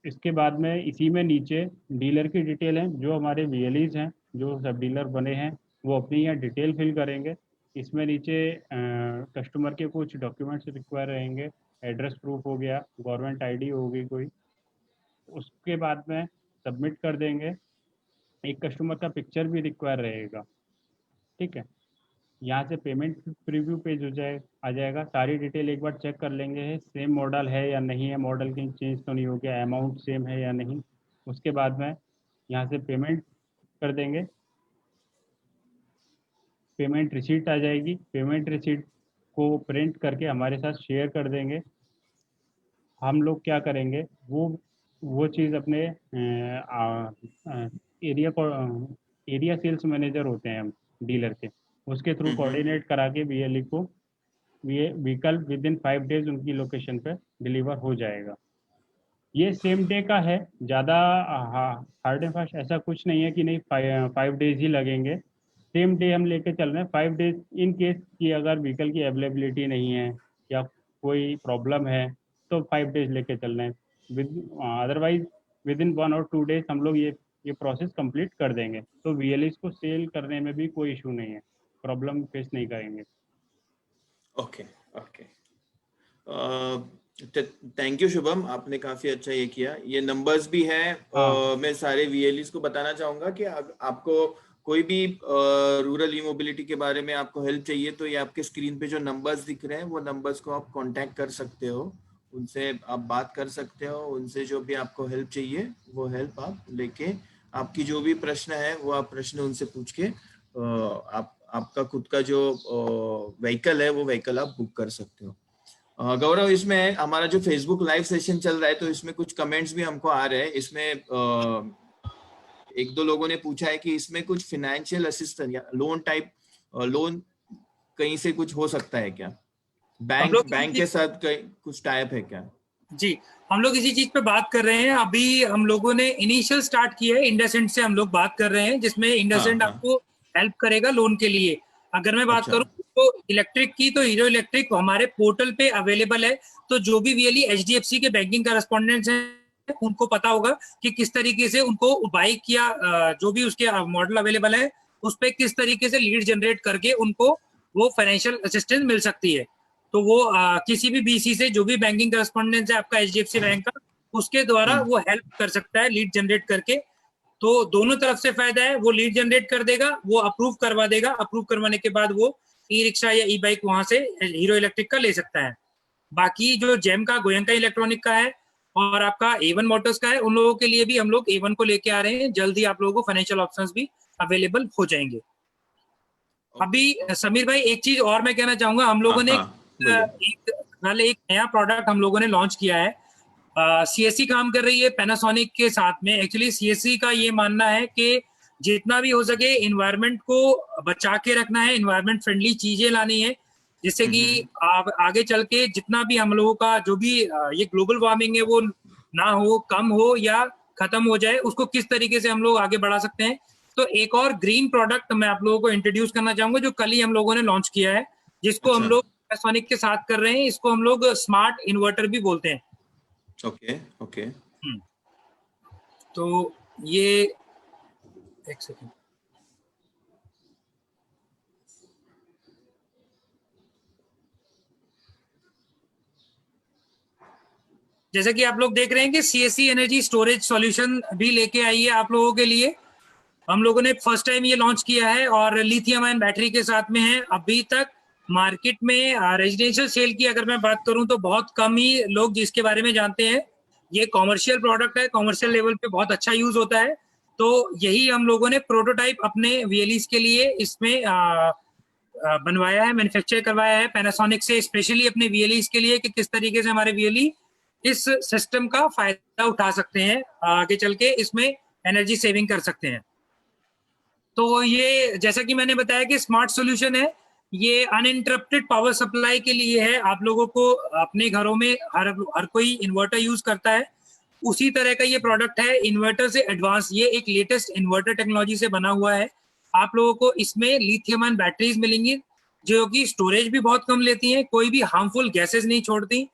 इसके बाद में इसी में नीचे डीलर की डिटेल है, जो हमारे VLEs हैं, जो सब डीलर बने हैं, वो अपनी यहाँ डिटेल फिल करेंगे। इसमें नीचे कस्टमर के कुछ डॉक्यूमेंट्स रिक्वायर रहेंगे, एड्रेस प्रूफ हो गया, गवर्नमेंट ID होगी कोई। उसके बाद में सबमिट कर देंगे। एक कस्टमर का पिक्चर भी रिक्वायर रहेगा, ठीक है। यहाँ से पेमेंट प्रीव्यू पेज हो जाए आ जाएगा। सारी डिटेल एक बार चेक कर लेंगे, सेम मॉडल है या नहीं है, मॉडल कहीं चेंज तो नहीं हो गया, अमाउंट सेम है या नहीं। उसके बाद में यहाँ से पेमेंट कर देंगे, पेमेंट रिसीट आ जाएगी। पेमेंट रिसीट को प्रिंट करके हमारे साथ शेयर कर देंगे। हम लोग क्या करेंगे, वो चीज़ अपने एरिया को, एरिया सेल्स मैनेजर होते हैं हम डीलर के, उसके थ्रू कोऑर्डिनेट करा के VLE को ये व्हीकल विद इन 5 डेज उनकी लोकेशन पे डिलीवर हो जाएगा। ये सेम डे का है, ज़्यादा हार्ड एंड फास्ट ऐसा कुछ नहीं है कि नहीं 5 डेज ही लगेंगे। सेम डे हम लेके चल रहे हैं। 5 डेज इन केस की अगर व्हीकल की अवेलेबिलिटी नहीं है या कोई प्रॉब्लम है तो 5 डेज लेके चल रहे हैं। विद अदरवाइज विद इन 1 और 2 डेज हम लोग ये प्रोसेस कंप्लीट कर देंगे। तो VLEs को सेल करने में भी कोई इशू नहीं है, प्रॉब्लम फेस नहीं करेंगे। Okay okay, thank you Shubham, आपने काफी अच्छा ये किया। ये नंबर्स भी है। हाँ मैं सारे VLEs को बताना चाहूंगा कि आपको कोई भी रूरल ई मोबिलिटी के बारे में आपको हेल्प चाहिए तो ये आपके स्क्रीन पे जो नंबर्स दिख रहे हैं वो नंबर्स को आप कांटेक्ट कर सकते हो, उनसे आप बात कर सकते हो। उनसे जो भी आपको हेल्प चाहिए वो हेल्प आप लेके, आपकी जो भी प्रश्न है वो आप प्रश्न उनसे पूछ के आप आपका खुद का जो व्हीकल है वो व्हीकल आप बुक कर सकते हो। गौरव, इसमें हमारा जो फेसबुक लाइव सेशन चल रहा है तो इसमें कुछ कमेंट्स भी हमको आ रहे हैं। इसमें एक दो लोगों ने पूछा है कि इसमें कुछ फाइनेंशियल असिस्टेंस या लोन टाइप लोन कहीं से कुछ हो सकता है क्या, हम बैंक लोग बैंक के साथ कहीं कुछ टाइप है क्या? जी, हम लोग इसी चीज पे बात कर रहे हैं। अभी हम लोगों ने इनिशियल स्टार्ट किया है, इंडसइंड से हम लोग बात कर रहे हैं, जिसमें हाँ इंडसइंड हाँ। आपको हेल्प करेगा लोन के लिए। अगर मैं बात अच्छा। करूं तो इलेक्ट्रिक की, तो हीरो इलेक्ट्रिक हमारे पोर्टल पे अवेलेबल है। तो जो भी वीएलई एचडीएफसी के बैंकिंग करस्पॉन्डेंट्स हैं, उनको पता होगा कि किस तरीके से उनको बाइक या जो भी उसके मॉडल अवेलेबल है, उस पर किस तरीके से लीड जनरेट करके उनको वो फाइनेंशियल असिस्टेंस मिल सकती है। तो वो किसी भी बीसी से, जो भी बैंकिंग करस्पॉन्डेंस है आपका एचडीएफसी बैंक का, उसके द्वारा वो हेल्प कर सकता है लीड जनरेट करके। तो दोनों तरफ से फायदा है। वो लीड जनरेट कर देगा, वो अप्रूव करवा देगा, अप्रूव करवाने के बाद वो ई रिक्शा या ई बाइक वहां से हीरो इलेक्ट्रिक का ले सकता है। बाकी जो जेम का, गोयंका इलेक्ट्रॉनिक का है और आपका एवन मोटर्स का है, उन लोगों के लिए भी हम लोग एवन को लेके आ रहे हैं। जल्दी आप लोगों को फाइनेंशियल ऑप्शंस भी अवेलेबल हो जाएंगे। अभी समीर भाई एक चीज और मैं कहना चाहूंगा, हम हाँ लोगों ने हाँ बोलिए। एक नया प्रोडक्ट हम लोगों ने लॉन्च किया है। सीएससी काम कर रही है पैनासोनिक के साथ में। एक्चुअली सीएससी का ये मानना है कि जितना भी हो सके इन्वायरमेंट को बचा के रखना है, इन्वायरमेंट फ्रेंडली चीजें लानी है, जिससे कि आगे चल के जितना भी हम लोगों का जो भी ये ग्लोबल वार्मिंग है वो ना हो, कम हो या खत्म हो जाए, उसको किस तरीके से हम लोग आगे बढ़ा सकते हैं। तो एक और ग्रीन प्रोडक्ट मैं आप लोगों को इंट्रोड्यूस करना चाहूंगा, जो कल ही हम लोगों ने लॉन्च किया है, जिसको हम अच्छा। लोग पैनासोनिक के साथ कर रहे हैं। इसको हम लोग स्मार्ट इन्वर्टर भी बोलते हैं। Okay okay. तो ये एक सेकंड, जैसा कि आप लोग देख रहे हैं कि सीएससी एनर्जी स्टोरेज सॉल्यूशन भी लेके आई है आप लोगों के लिए। हम लोगों ने फर्स्ट टाइम ये लॉन्च किया है और लिथियम आयन बैटरी के साथ में है। अभी तक मार्केट में रेजिडेंशियल सेल की अगर मैं बात करूं तो बहुत कम ही लोग जिसके बारे में जानते हैं। ये कॉमर्शियल प्रोडक्ट है, कॉमर्शियल लेवल पे बहुत अच्छा यूज होता है। तो यही हम लोगों ने प्रोटोटाइप अपने वीएलईस के लिए इसमें बनवाया है, मैन्युफैक्चर करवाया है पैनासोनिक से, स्पेशली अपने वीएलईस के लिए, कि किस तरीके से हमारे वीएलई इस सिस्टम का फायदा उठा सकते हैं, आगे चल के इसमें एनर्जी सेविंग कर सकते हैं। तो ये जैसा कि मैंने बताया कि स्मार्ट सॉल्यूशन है, ये अनइंटरप्टेड पावर सप्लाई के लिए है। आप लोगों को अपने घरों में हर कोई इन्वर्टर यूज करता है, उसी तरह का ये प्रोडक्ट है। इन्वर्टर से एडवांस, ये एक लेटेस्ट इन्वर्टर टेक्नोलॉजी से बना हुआ है। आप लोगों को इसमें लिथियम आयन बैटरीज मिलेंगी, जो कि स्टोरेज भी बहुत कम लेती हैं, कोई भी हार्मफुल गैसेस नहीं छोड़ती,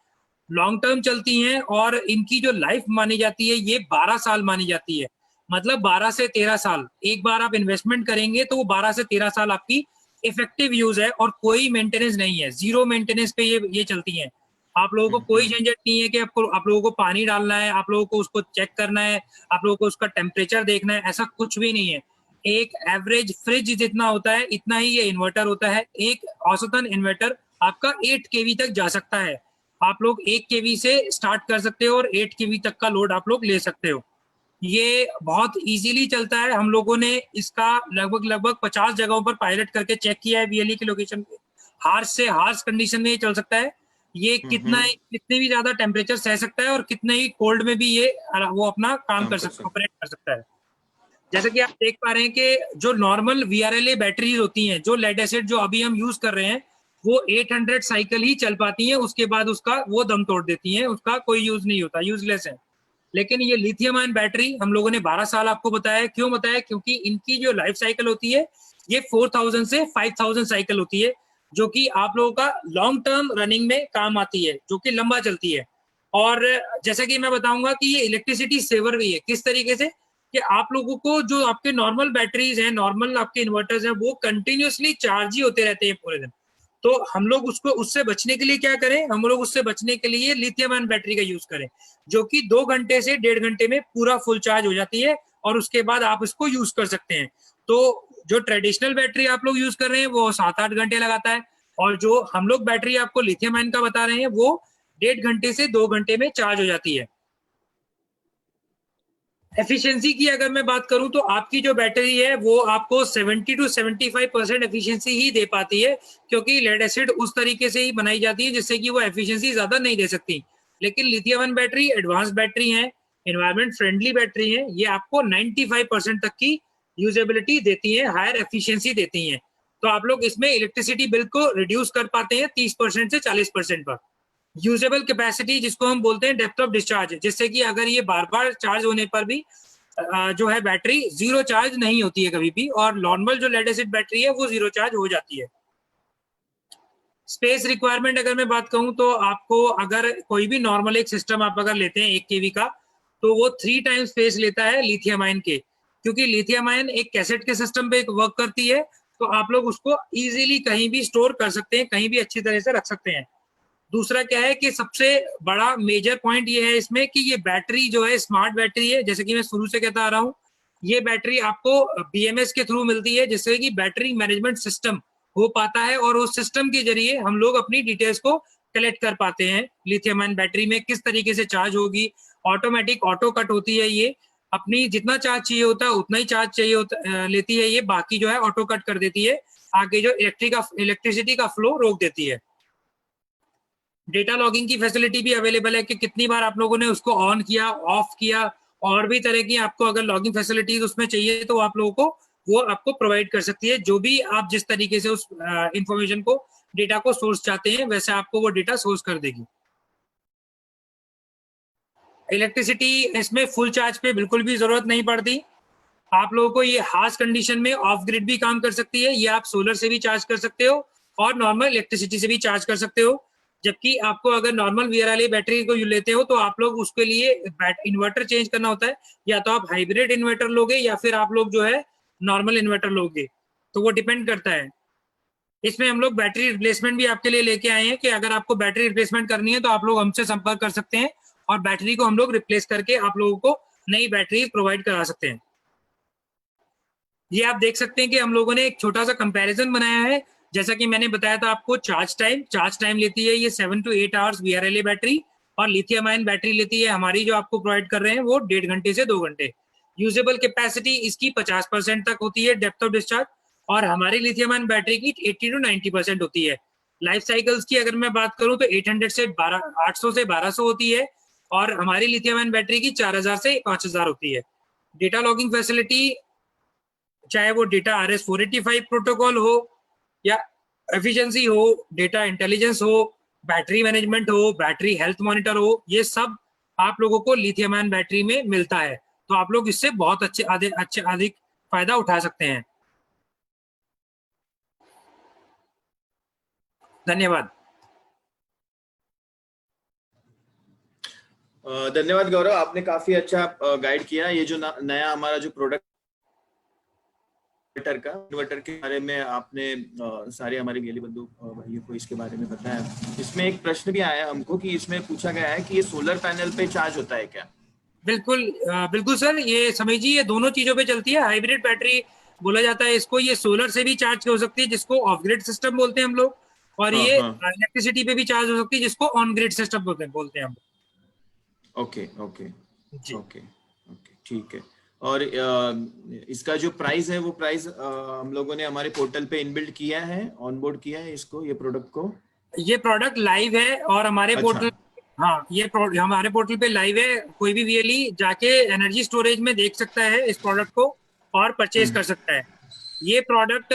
लॉन्ग टर्म चलती हैं, और इनकी जो लाइफ मानी जाती है ये 12 साल मानी जाती है। मतलब 12 से 13 साल एक बार आप इन्वेस्टमेंट करेंगे तो वो 12 से 13 साल आपकी इफेक्टिव यूज है, और कोई मेंटेनेंस नहीं है, जीरो मेंटेनेंस पे ये चलती हैं। आप लोगों को कोई झंझट नहीं है कि आप लोगों को पानी डालना है, आप लोगों को उसको चेक करना है, आप लोगों को उसका टेम्परेचर देखना है, ऐसा कुछ भी नहीं है। एक एवरेज फ्रिज जितना होता है इतना ही ये इन्वर्टर होता है। एक औसतन इन्वर्टर आपका 8 केवी तक जा सकता है। आप लोग 1 केवी से स्टार्ट कर सकते हो और 8 केवी तक का लोड आप लोग ले सकते हो। ये बहुत इजीली चलता है। हम लोगों ने इसका लगभग 50 जगहों पर पायलट करके चेक किया है वीएलई की लोकेशन पे। हार्श से हार्श कंडीशन में ये चल सकता है। ये कितने भी ज्यादा टेम्परेचर सह सकता है, और कितने ही कोल्ड में भी ये वो अपना काम कर सकता है, ऑपरेट कर सकता है। जैसे कि आप देख पा रहे हैं कि जो नॉर्मल वीआरएलए बैटरीज होती हैं, जो लेड एसिड जो अभी हम यूज कर रहे हैं, वो 800 साइकिल ही चल पाती हैं, उसके बाद उसका वो दम तोड़ देती हैं, उसका कोई यूज नहीं होता, यूजलेस है। लेकिन ये लिथियम आयन बैटरी हम लोगों ने 12 साल आपको बताया। क्यों बताया? क्योंकि इनकी जो लाइफ साइकिल होती है ये 4000 से 5000 साइकिल होती है, जो कि आप लोगों का लॉन्ग टर्म रनिंग में काम आती है, जो कि लंबा चलती है। और जैसा कि मैं बताऊंगा कि ये इलेक्ट्रिसिटी सेवर भी है। किस तरीके से? कि आप लोगों को जो आपके नॉर्मल बैटरीज हैं, नॉर्मल आपके इन्वर्टर्स हैं, वो कंटिन्यूअसली चार्ज ही होते रहते हैं पूरे दिन। तो हम लोग उसको उससे बचने के लिए क्या करें? हम लोग उससे बचने के लिए लिथियम आयन बैटरी का यूज करें, जो कि 2 घंटे से 1.5 घंटे में पूरा फुल चार्ज हो जाती है, और उसके बाद आप इसको यूज कर सकते हैं। तो जो ट्रेडिशनल बैटरी आप लोग यूज कर रहे हैं वो 7-8 घंटे लगाता है, और जो हम लोग बैटरी आपको लिथियम आयन का बता रहे हैं वो 1.5 घंटे से 2 घंटे में चार्ज हो जाती है। एफिशिएंसी की अगर मैं बात करूं तो आपकी जो बैटरी है वो आपको 70 to 75% एफिशिएंसी ही दे पाती है, क्योंकि लेड एसिड उस तरीके से ही बनाई जाती है जिससे कि वो एफिशिएंसी ज्यादा नहीं दे सकती। लेकिन lithium ion battery advance battery है, एनवायरमेंट फ्रेंडली बैटरी है, ये आपको 95% तक की यूजेबिलिटी देती है, हायर एफिशिएंसी देती है। तो आप लोग इसमें इलेक्ट्रिसिटी बिल को रिड्यूस कर पाते हैं 30% से 40% पर। यूजेबल कैपेसिटी जिसको हम बोलते हैं डेप्थ ऑफ डिस्चार्ज, जिससे कि अगर ये बार बार चार्ज होने पर भी जो है बैटरी जीरो चार्ज नहीं होती है कभी भी, और नॉर्मल जो लेड एसिड बैटरी है वो जीरो चार्ज हो जाती है। स्पेस रिक्वायरमेंट अगर मैं बात कहूं तो आपको अगर कोई भी नॉर्मल एक सिस्टम आप अगर लेते हैं 1 केवी का, तो वो 3 टाइम स्पेस लेता है लिथियम आयन के, क्योंकि लिथियम आयन एक कैसेट के सिस्टम पे वर्क करती है, तो आप लोग उसको इजीली कहीं भी स्टोर कर सकते हैं, कहीं भी अच्छी तरह से रख सकते हैं। दूसरा क्या है कि सबसे बड़ा मेजर पॉइंट ये है इसमें कि ये बैटरी जो है स्मार्ट बैटरी है, जैसे कि मैं शुरू से कहता आ रहा हूँ, ये बैटरी आपको बीएमएस के थ्रू मिलती है, जिससे कि बैटरी मैनेजमेंट सिस्टम हो पाता है, और उस सिस्टम के जरिए हम लोग अपनी डिटेल्स को कलेक्ट कर पाते हैं। लिथियम आयन बैटरी में किस तरीके से चार्ज होगी, ऑटोमेटिक ऑटो कट होती है, ये अपनी जितना चार्ज चाहिए होता है उतना ही चार्ज चाहिए होता लेती है, ये बाकी जो है ऑटो कट कर देती है, आगे जो इलेक्ट्रिसिटी का फ्लो रोक देती है। डेटा लॉगिंग की फैसिलिटी भी अवेलेबल है कि कितनी बार आप लोगों ने उसको ऑन किया, ऑफ किया, और भी तरह की आपको अगर लॉगिंग फैसिलिटीज उसमें चाहिए तो आप लोगों को वो आपको प्रोवाइड कर सकती है। जो भी आप जिस तरीके से उस इंफॉर्मेशन को, डेटा को सोर्स चाहते हैं, वैसे आपको वो डेटा सोर्स कर देगी। इलेक्ट्रिसिटी इसमें फुल चार्ज पे बिल्कुल भी जरूरत नहीं पड़ती। आप लोगों को ये हार्श कंडीशन में ऑफ ग्रिड भी काम कर सकती है, ये आप सोलर से भी चार्ज कर सकते हो और नॉर्मल इलेक्ट्रिसिटी से भी चार्ज कर सकते हो। जबकि आपको अगर नॉर्मल वीआरएल बैटरी को लेते हो तो आप लोग उसके लिए इन्वर्टर चेंज करना होता है, या तो आप हाइब्रिड इन्वर्टर लोगे या फिर आप लोग जो है नॉर्मल इन्वर्टर लोगे, तो वो डिपेंड करता है। इसमें हम लोग बैटरी रिप्लेसमेंट भी आपके लिए लेके आए हैं कि अगर आपको बैटरी रिप्लेसमेंट करनी है तो आप लोग हमसे संपर्क कर सकते हैं और बैटरी को हम लोग रिप्लेस करके आप लोगों को नई बैटरी प्रोवाइड करा सकते हैं। ये आप देख सकते हैं कि हम लोगों ने एक छोटा सा कंपैरिजन बनाया है। जैसा कि मैंने बताया था आपको, चार्ज टाइम लेती है ये 7 to 8 आवर्स वीआरएलए बैटरी, और लिथियम आयन बैटरी लेती है हमारी जो आपको प्रोवाइड कर रहे हैं वो 1.5 घंटे से 2 घंटे। यूजेबल कैपेसिटी इसकी 50% तक होती है डेप्थ ऑफ डिस्चार्ज, और हमारी लिथियम आयन बैटरी की 80 to 90% होती है। लाइफ साइकिल्स की अगर मैं बात करूं तो 800 से 1200 होती है, और हमारी लिथियम आयन बैटरी की 4000 से 5000 होती है। डेटा लॉगिंग फैसिलिटी, चाहे वो डेटा RS-485 प्रोटोकॉल हो, या एफिशिएंसी हो, डेटा इंटेलिजेंस हो, बैटरी मैनेजमेंट हो, बैटरी हेल्थ मॉनिटर हो, ये सब आप लोगों को लिथियम आयन बैटरी में मिलता है। तो आप लोग इससे बहुत अधिक फायदा उठा सकते हैं। धन्यवाद। धन्यवाद गौरव, आपने काफी अच्छा गाइड किया। ये जो नया हमारा जो प्रोडक्ट इन्वर्टर के बारे में आपने सारे हमारे गेली बंधु भाइयों को इसके बारे में बताया। इसमें एक प्रश्न भी आया हमको कि इसमें पूछा गया है कि ये सोलर पैनल पे चार्ज होता है क्या? बिल्कुल बिल्कुल सर, ये समझिए ये दोनों चीजों पे चलती है। हाइब्रिड बैटरी बोला जाता है इसको, ये सोलर से भी चार्ज हो सकती है जिसको ऑफ ग्रिड सिस्टम बोलते हैं हम लोग, और ये इलेक्ट्रिसिटी पे भी चार्ज हो सकती है जिसको ऑन ग्रिड सिस्टम बोलते हैं हम। ओके ओके ओके ओके, ठीक है। और इसका जो प्राइस है वो प्राइस हम लोगों ने हमारे पोर्टल पे इनबिल्ट किया है, ऑनबोर्ड किया है इसको, ये प्रोडक्ट को। ये प्रोडक्ट लाइव है और हमारे पोर्टल, हाँ ये हमारे पोर्टल पे लाइव है। कोई भी वीएलई जाके एनर्जी स्टोरेज में देख सकता है इस प्रोडक्ट को और परचेज कर सकता है। ये प्रोडक्ट,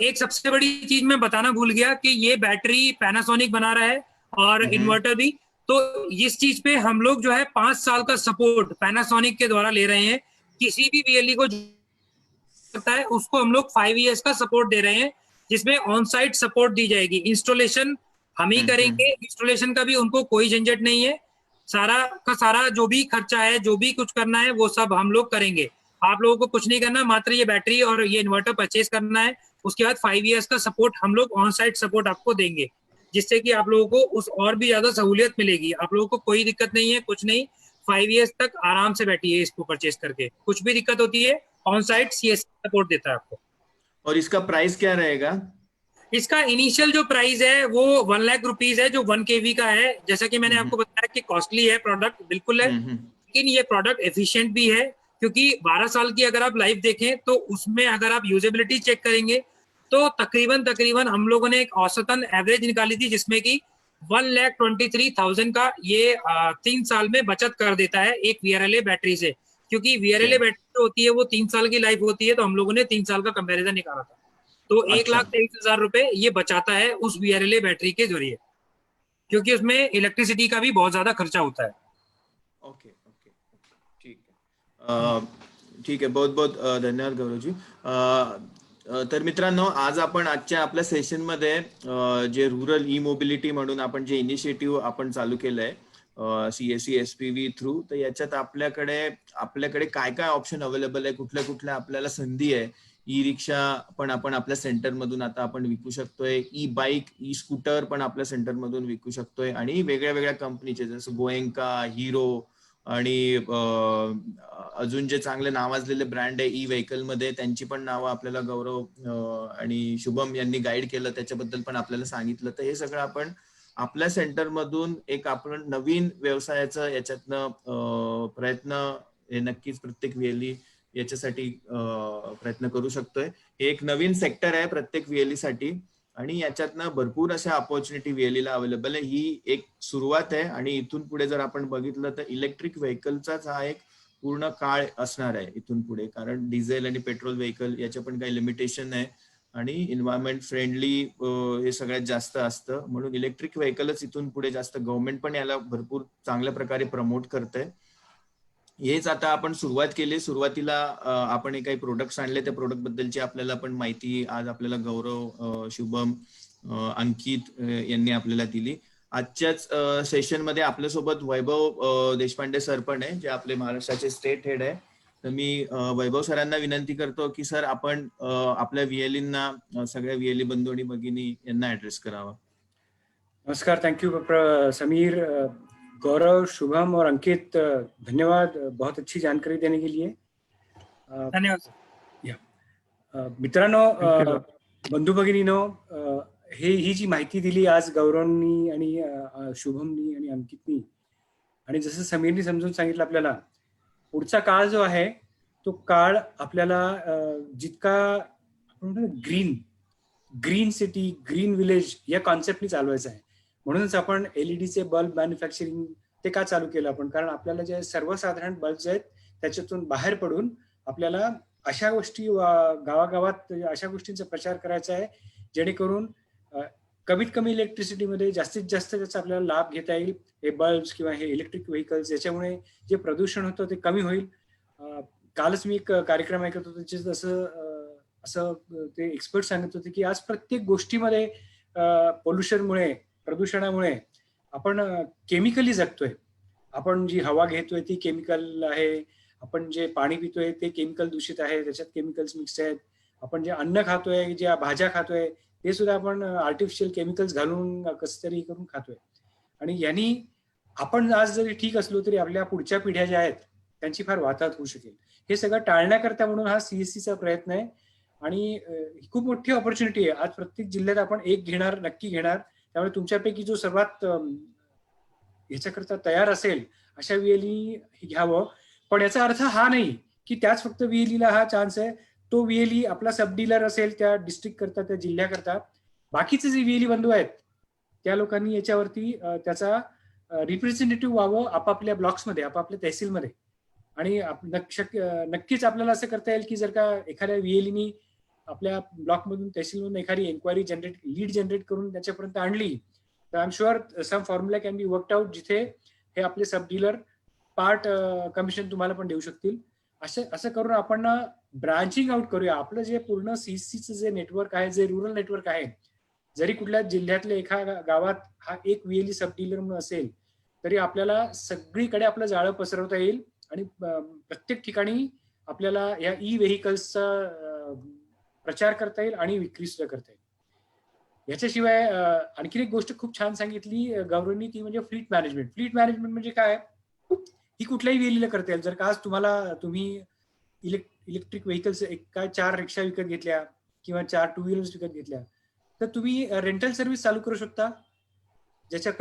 एक सबसे बड़ी चीज मैं बताना भूल गया कि ये बैटरी पैनासोनिक बना रहा है और इन्वर्टर भी। तो इस चीज पे हम लोग जो है 5 साल का सपोर्ट पैनासोनिक के द्वारा ले रहे हैं। किसी भी वीएलई को करता है उसको हम लोग 5 years का सपोर्ट दे रहे हैं, जिसमें ऑन साइट सपोर्ट दी जाएगी। इंस्टॉलेशन हम ही करेंगे, इंस्टॉलेशन का भी उनको कोई झंझट नहीं है। सारा का सारा जो भी खर्चा है, जो भी कुछ करना है वो सब हम लोग करेंगे। आप लोगों को कुछ नहीं करना, मात्र ये बैटरी और ये इन्वर्टर परचेज करना है। उसके बाद 5 years का सपोर्ट हम लोग ऑन साइट सपोर्ट आपको देंगे, जिससे कि आप लोगों को उस और भी ज्यादा सहूलियत मिलेगी। आप लोगों को कोई दिक्कत नहीं है, कुछ नहीं। 5 years तक आराम से बैठिए इसको परचेज करके। कुछ भी दिक्कत होती है ऑन साइट सीएस सपोर्ट देता है आपको। और इसका प्राइस क्या रहेगा? इसका इनिशियल जो प्राइस है वो 1 लाख रुपीज है, जो 1 kV का है। जैसा कि मैंने आपको बताया कि कॉस्टली है प्रोडक्ट, बिल्कुल है, लेकिन ये प्रोडक्ट एफिशिएंट भी है, क्योंकि 12 साल की अगर आप लाइफ देखें तो उसमें अगर आप यूजेबिलिटी चेक करेंगे तो तकरीबन हम लोगों ने एक औसतन एवरेज निकाली थी, जिसमें कि 1,23,000 का ये 3 साल में बचत कर देता है एक वीआरएलए बैटरी से। क्योंकि वीआरएलए बैटरी होती है वो 3 साल की लाइफ होती है, तो हम लोगों ने 3 साल का कंपैरिजन निकाला था। तो 1,23,000 रुपए ये बचाता है उस वीआरएलए बैटरी के जरिए। क्योंकि उसमें इलेक्ट्रिसिटी का भी बहुत ज्यादा खर्चा होता है। ओके ओके, ठीक आहे. ठीक आहे, बहुत बहुत धन्यवाद गौरवजी. तर मित्रांनो, आज आपण आजच्या आपल्या सेशनमध्ये जे रुरल ई मोबिलिटी म्हणून आपण जे इनिशिएटिव्ह आपण चालू केलंय CSC SPV थ्रू, तर याच्यात आपल्याकडे काय काय ऑप्शन अवेलेबल आहे, कुठल्या कुठल्या आपल्याला संधी आहे. ई रिक्षा पण आपण आपल्या सेंटर मधून आता आपण विकू शकतोय, ई बाईक, ई स्कूटर पण आपल्या सेंटर मधून विकू शकतोय, आणि वेगळ्या वेगळ्या कंपनीचे जसं गोएंका, हिरो आणि अजून जे चांगले नावाजलेले ब्रँड आहे ई व्हेकल मध्ये, त्यांची पण नावं आपल्याला गौरव आणि शुभम यांनी गाईड केलं, त्याच्याबद्दल पण आपल्याला सांगितलं. तर हे सगळं आपण आपल्या सेंटर मधून एक आपण नवीन व्यवसायाचं याच्यातनं प्रयत्न हे नक्कीच प्रत्येक VLE याच्यासाठी प्रयत्न करू शकतोय. हे एक नवीन सेक्टर आहे प्रत्येक VLE साठी, आणि याच्यातनं भरपूर अशा ऑपॉर्च्युनिटी VLE ला अवेलेबल आहे. ही एक सुरुवात आहे, आणि इथून पुढे जर आपण बघितलं तर इलेक्ट्रिक व्हेकलचाच हा एक पूर्ण काळ असणार आहे इथून पुढे, कारण डिझेल आणि पेट्रोल व्हेकल याच्या पण काही लिमिटेशन आहे, आणि इन्व्हायरमेंट फ्रेंडली हे सगळ्यात जास्त असतं. म्हणून इलेक्ट्रिक व्हेकलच इथून पुढे जास्त, गव्हर्नमेंट पण याला भरपूर चांगल्या प्रकारे प्रमोट करते. हेच आता आपण सुरुवात केली. सुरुवातीला आपण काही प्रोडक्ट्स आणले, त्या प्रोडक्ट बद्दलची आपल्याला पण माहिती आज आपल्याला गौरव, शुभम, अंकित यांनी आपल्याला दिली. आजच्याच सेशन मध्ये आपल्यासोबत वैभव देशपांडे सर पण आहे, जे आपले महाराष्ट्राचे स्टेट हेड आहे. तर मी वैभव सरांना विनंती करतो की सर आपण आपल्या VLEंना, सगळ्या VLE बंधू आणि भगिनी यांना ऍड्रेस करावा. नमस्कार, थैंक यू समीर, गौरव, शुभम और अंकित, धन्यवाद बहुत अच्छी जानकारी देने के लिए. धन्यवाद. मित्रांनो, बंधू भगिनीनो, ही जी माहिती दिली आज गौरवनी आणि शुभमनी आणि अंकितनी, आणि जसं समीरनी समजून सांगितलं आपल्याला, पुढचा काळ जो आहे तो काळ आपल्याला जितका ग्रीन सिटी, ग्रीन विलेज या कॉन्सेप्टनी चालवायचा आहे. म्हणूनच आपण LEDचे बल्ब मॅन्युफॅक्चरिंग ते का चालू केलं आपण, कारण आपल्याला जे सर्वसाधारण बल्ब आहेत त्याच्यातून बाहेर पडून आपल्याला अशा गोष्टी गावागावात अशा गोष्टींचा प्रचार करायचा आहे जेणेकरून कमीत कमी इलेक्ट्रिसिटीमध्ये जास्तीत जास्त त्याचा आपल्याला लाभ घेता येईल. हे बल्ब्स किंवा हे इलेक्ट्रिक व्हेकल्स याच्यामुळे जे प्रदूषण होतं ते कमी होईल. कालच मी एक कार्यक्रम ऐकत होतो, असं ते एक्सपर्ट सांगत होते की आज प्रत्येक गोष्टीमध्ये पोल्युशनमुळे, प्रदूषणामुळे आपण केमिकली जगतोय. आपण जी हवा घेतोय ती केमिकल आहे, आपण जे पाणी पितोय ते केमिकल दूषित आहे, त्याच्यात केमिकल्स मिक्स आहेत. आपण जे अन्न खातोय, ज्या भाज्या खातोय ते सुद्धा आपण आर्टिफिशियल केमिकल्स घालून कसं तरी करून खातोय. आणि यांनी आपण आज जरी ठीक असलो तरी आपल्या पुढच्या पिढ्या ज्या आहेत त्यांची फार वाताहत होऊ शकेल. हे सगळं टाळण्याकरता म्हणून हा CSCचा प्रयत्न आहे, आणि खूप मोठी ऑपॉर्च्युनिटी आहे. आज प्रत्येक जिल्ह्यात आपण एक घेणार, नक्की घेणार. त्यामुळे तुमच्यापैकी जो सर्वात याच्याकरता तयार असेल अशा VLE घ्यावं. पण याचा अर्थ हा नाही की त्याच फक्त VLEला हा चान्स आहे. तो VLE आपला सब डीलर असेल त्या डिस्ट्रिक्ट करता, त्या जिल्ह्याकरता, बाकीचे जे VLE बंधू आहेत त्या लोकांनी याच्यावरती त्याचा रिप्रेझेंटेटिव्ह व्हावं आपापल्या ब्लॉक्समध्ये, आपापल्या तहसीलमध्ये. आणि नक्कीच आपल्याला असं करता येईल की जर का एखाद्या VLEनी आपल्या ब्लॉकमधून, तहसीलमधून एखादी एन्क्वायरी लीड जनरेट करून त्याच्यापर्यंत आणली, तर I am sure some formula can be worked out, जिथे हे आपले सब डीलर पार्ट कमिशन तुम्हाला पण देऊ शकतील. असं करून आपण ब्रांचिंग आउट करूया. आपलं जे पूर्ण CSCचं जे नेटवर्क आहे, जे रुरल नेटवर्क आहे, जरी कुठल्या जिल्ह्यातल्या एका गावात हा एक VLE सब डीलर म्हणून असेल तरी आपल्याला सगळीकडे आपलं जाळं पसरवता येईल, आणि प्रत्येक ठिकाणी आपल्याला या व्हेकल्सचा प्रचार करता येईल आणि विक्री सुद्धा करता येईल. याच्याशिवाय आणखी एक गोष्ट खूप छान सांगितली गौरवनी, ती म्हणजे फ्लीट मॅनेजमेंट. फ्लीट मॅनेजमेंट म्हणजे काय, ही कुठल्याही VLEला करता येईल. जर का आज तुम्ही इलेक्ट्रिक व्हेकल्स काय 4 रिक्षा विकत घेतल्या किंवा 4 टू व्हीलर्स विकत घेतल्या, तर तुम्ही रेंटल सर्व्हिस चालू करू शकता, ज्याच्या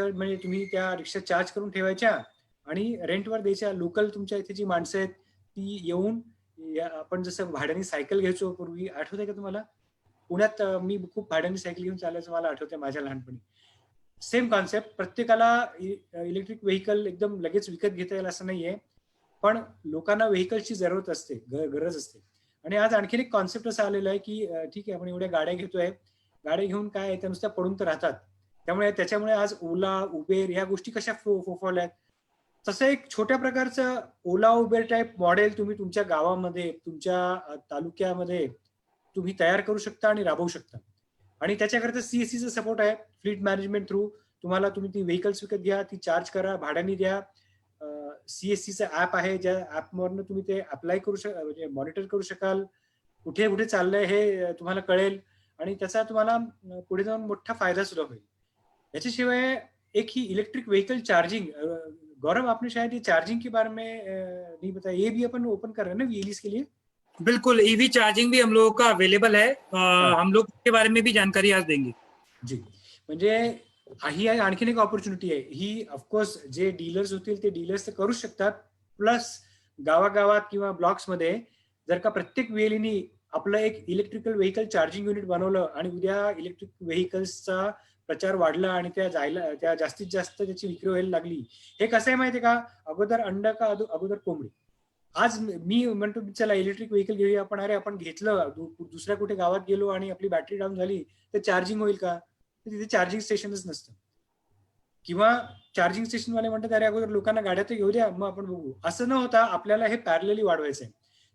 म्हणजे तुम्ही त्या रिक्षा चार्ज करून ठेवायच्या आणि रेंटवर द्यायच्या. लोकल तुमच्या इथे जी माणसं आहेत ती येऊन, आपण जसं भाड्याने सायकल घ्यायचो पूर्वी, आठवतंय का तुम्हाला? पुण्यात मी खूप भाड्याने सायकल घेऊन चालायचं, मला आठवतंय माझ्या लहानपणी. सेम कॉन्सेप्ट, प्रत्येकाला इलेक्ट्रिक व्हेकल एकदम लगेच विकत घेता येईल असं नाहीये, पण लोकांना व्हेकल्सची जरूरत असते, गरज असते. आणि आज आणखीन एक कॉन्सेप्ट असं आलेला आहे की ठीक आहे, आपण एवढ्या गाड्या घेतोय, गाड्या घेऊन काय त्या नुसत्या पडून तर राहतात. त्याच्यामुळे आज ओला, उबेर ह्या गोष्टी कशा फोफावल्यात. तसं एक छोट्या प्रकारचं ओला उबेर टाईप मॉडेल तुम्ही तुमच्या गावामध्ये, तुमच्या तालुक्यामध्ये तुम्ही तयार करू शकता आणि राबवू शकता. आणि त्याच्याकरता सीएससीचा सपोर्ट आहे, फ्लीट मॅनेजमेंट थ्रू. तुम्ही ती व्हेकल्स विकत घ्या, ती चार्ज करा, भाड्याने द्या. सीएससीचं ऍप आहे, ज्या ऍपवरनं तुम्ही ते अप्लाय करू म्हणजे मॉनिटर करू शकाल, कुठे कुठे चाललंय हे तुम्हाला कळेल आणि त्याचा तुम्हाला पुढे जाऊन मोठा फायदा सुद्धा होईल. याच्याशिवाय एक ही इलेक्ट्रिक व्हीकल चार्जिंग, गौरव आपने शायद ये चार्जिंग के बारे में नहीं बताया, ये भी अपन ओपन कर रहे हैं ना वीएलईस के लिए. बिल्कुल, ईवी चार्जिंग भी हम लोगों का अवेलेबल है. हम लोग इसके बारे में भी जानकारी आज देंगे. जी, म्हणजे ही आणखीन एक ऑपॉर्च्युनिटी आहे ही. ऑफकोर्स जे डीलर्स होतील ते डीलर्स तर करूच शकतात, प्लस गावागावात किंवा ब्लॉक्स मध्ये जर का प्रत्येक वेळीनी आपलं एक इलेक्ट्रिकल व्हेकल चार्जिंग युनिट बनवलं आणि उद्या इलेक्ट्रिक व्हेकल्सचा प्रचार वाढला आणि त्या जास्तीत जास्त त्याची विक्री व्हायला लागली. हे कसं आहे माहितीये का, अगोदर अंड का अगोदर कोंबडी. आज मी म्हणतो चला इलेक्ट्रिक व्हेकल घेऊया आपण, अरे आपण घेतलं, दुसऱ्या कुठे गावात गेलो आणि आपली बॅटरी डाऊन झाली तर चार्जिंग होईल का, तर तिथे चार्जिंग स्टेशनच नसतं. किंवा चार्जिंग स्टेशन वाले म्हणतात अरे अगोदर लोकांना गाड्या तर घेऊ द्या मग आपण बघू. असं न होता आपल्याला हे पॅरलली वाढवायचं आहे.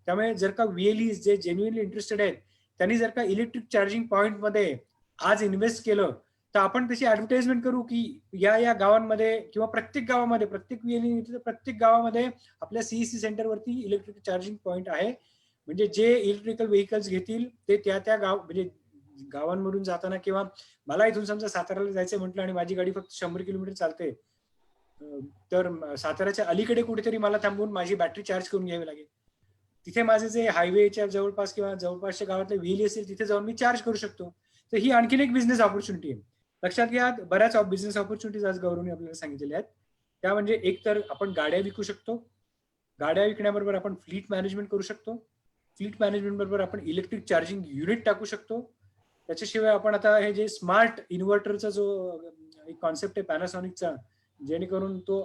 त्यामुळे जर का व्हीएलईज जे जेन्युइनली इंटरेस्टेड आहेत त्यांनी जर का इलेक्ट्रिक चार्जिंग पॉइंट मध्ये आज इन्व्हेस्ट केलं तर आपण तशी ऍडव्हर्टाइजमेंट करू की या गावांमध्ये किंवा प्रत्येक गावामध्ये, प्रत्येक व्हीएलई प्रत्येक गावामध्ये आपल्या सीईसी सेंटरवरती इलेक्ट्रिक चार्जिंग पॉइंट आहे. म्हणजे जे इलेक्ट्रिकल व्हेकल्स घेतील ते त्या गाव म्हणजे गावांमधून जाताना, किंवा मला इथून समजा साताऱ्याला जायचं म्हटलं आणि माझी गाडी फक्त 100 किलोमीटर चालते, तर साताऱ्याच्या अलीकडे कुठेतरी मला थांबून माझी बॅटरी चार्ज करून घ्यावी लागेल. तिथे माझे जे हायवेच्या जवळपास किंवा जवळपासच्या गावातले व्हीएलई असेल तिथे जाऊन मी चार्ज करू शकतो. तर ही आणखीन एक बिझनेस ऑपॉर्च्युनिटी आहे. लक्षात घ्या, बऱ्याच बिझनेस ऑपॉर्च्युनिटीज आज गौरवने आपल्याला सांगितलेल्या आहेत. त्या म्हणजे एक तर आपण गाड्या विकू शकतो, गाड्या विकण्याबरोबर आपण फ्लीट मॅनेजमेंट करू शकतो, फ्लीट मॅनेजमेंट बरोबर आपण इलेक्ट्रिक चार्जिंग युनिट टाकू शकतो. त्याच्याशिवाय आपण आता हे जे स्मार्ट इन्व्हर्टरचा जो एक कॉन्सेप्ट आहे पॅनासॉनिकचा, जेणेकरून तो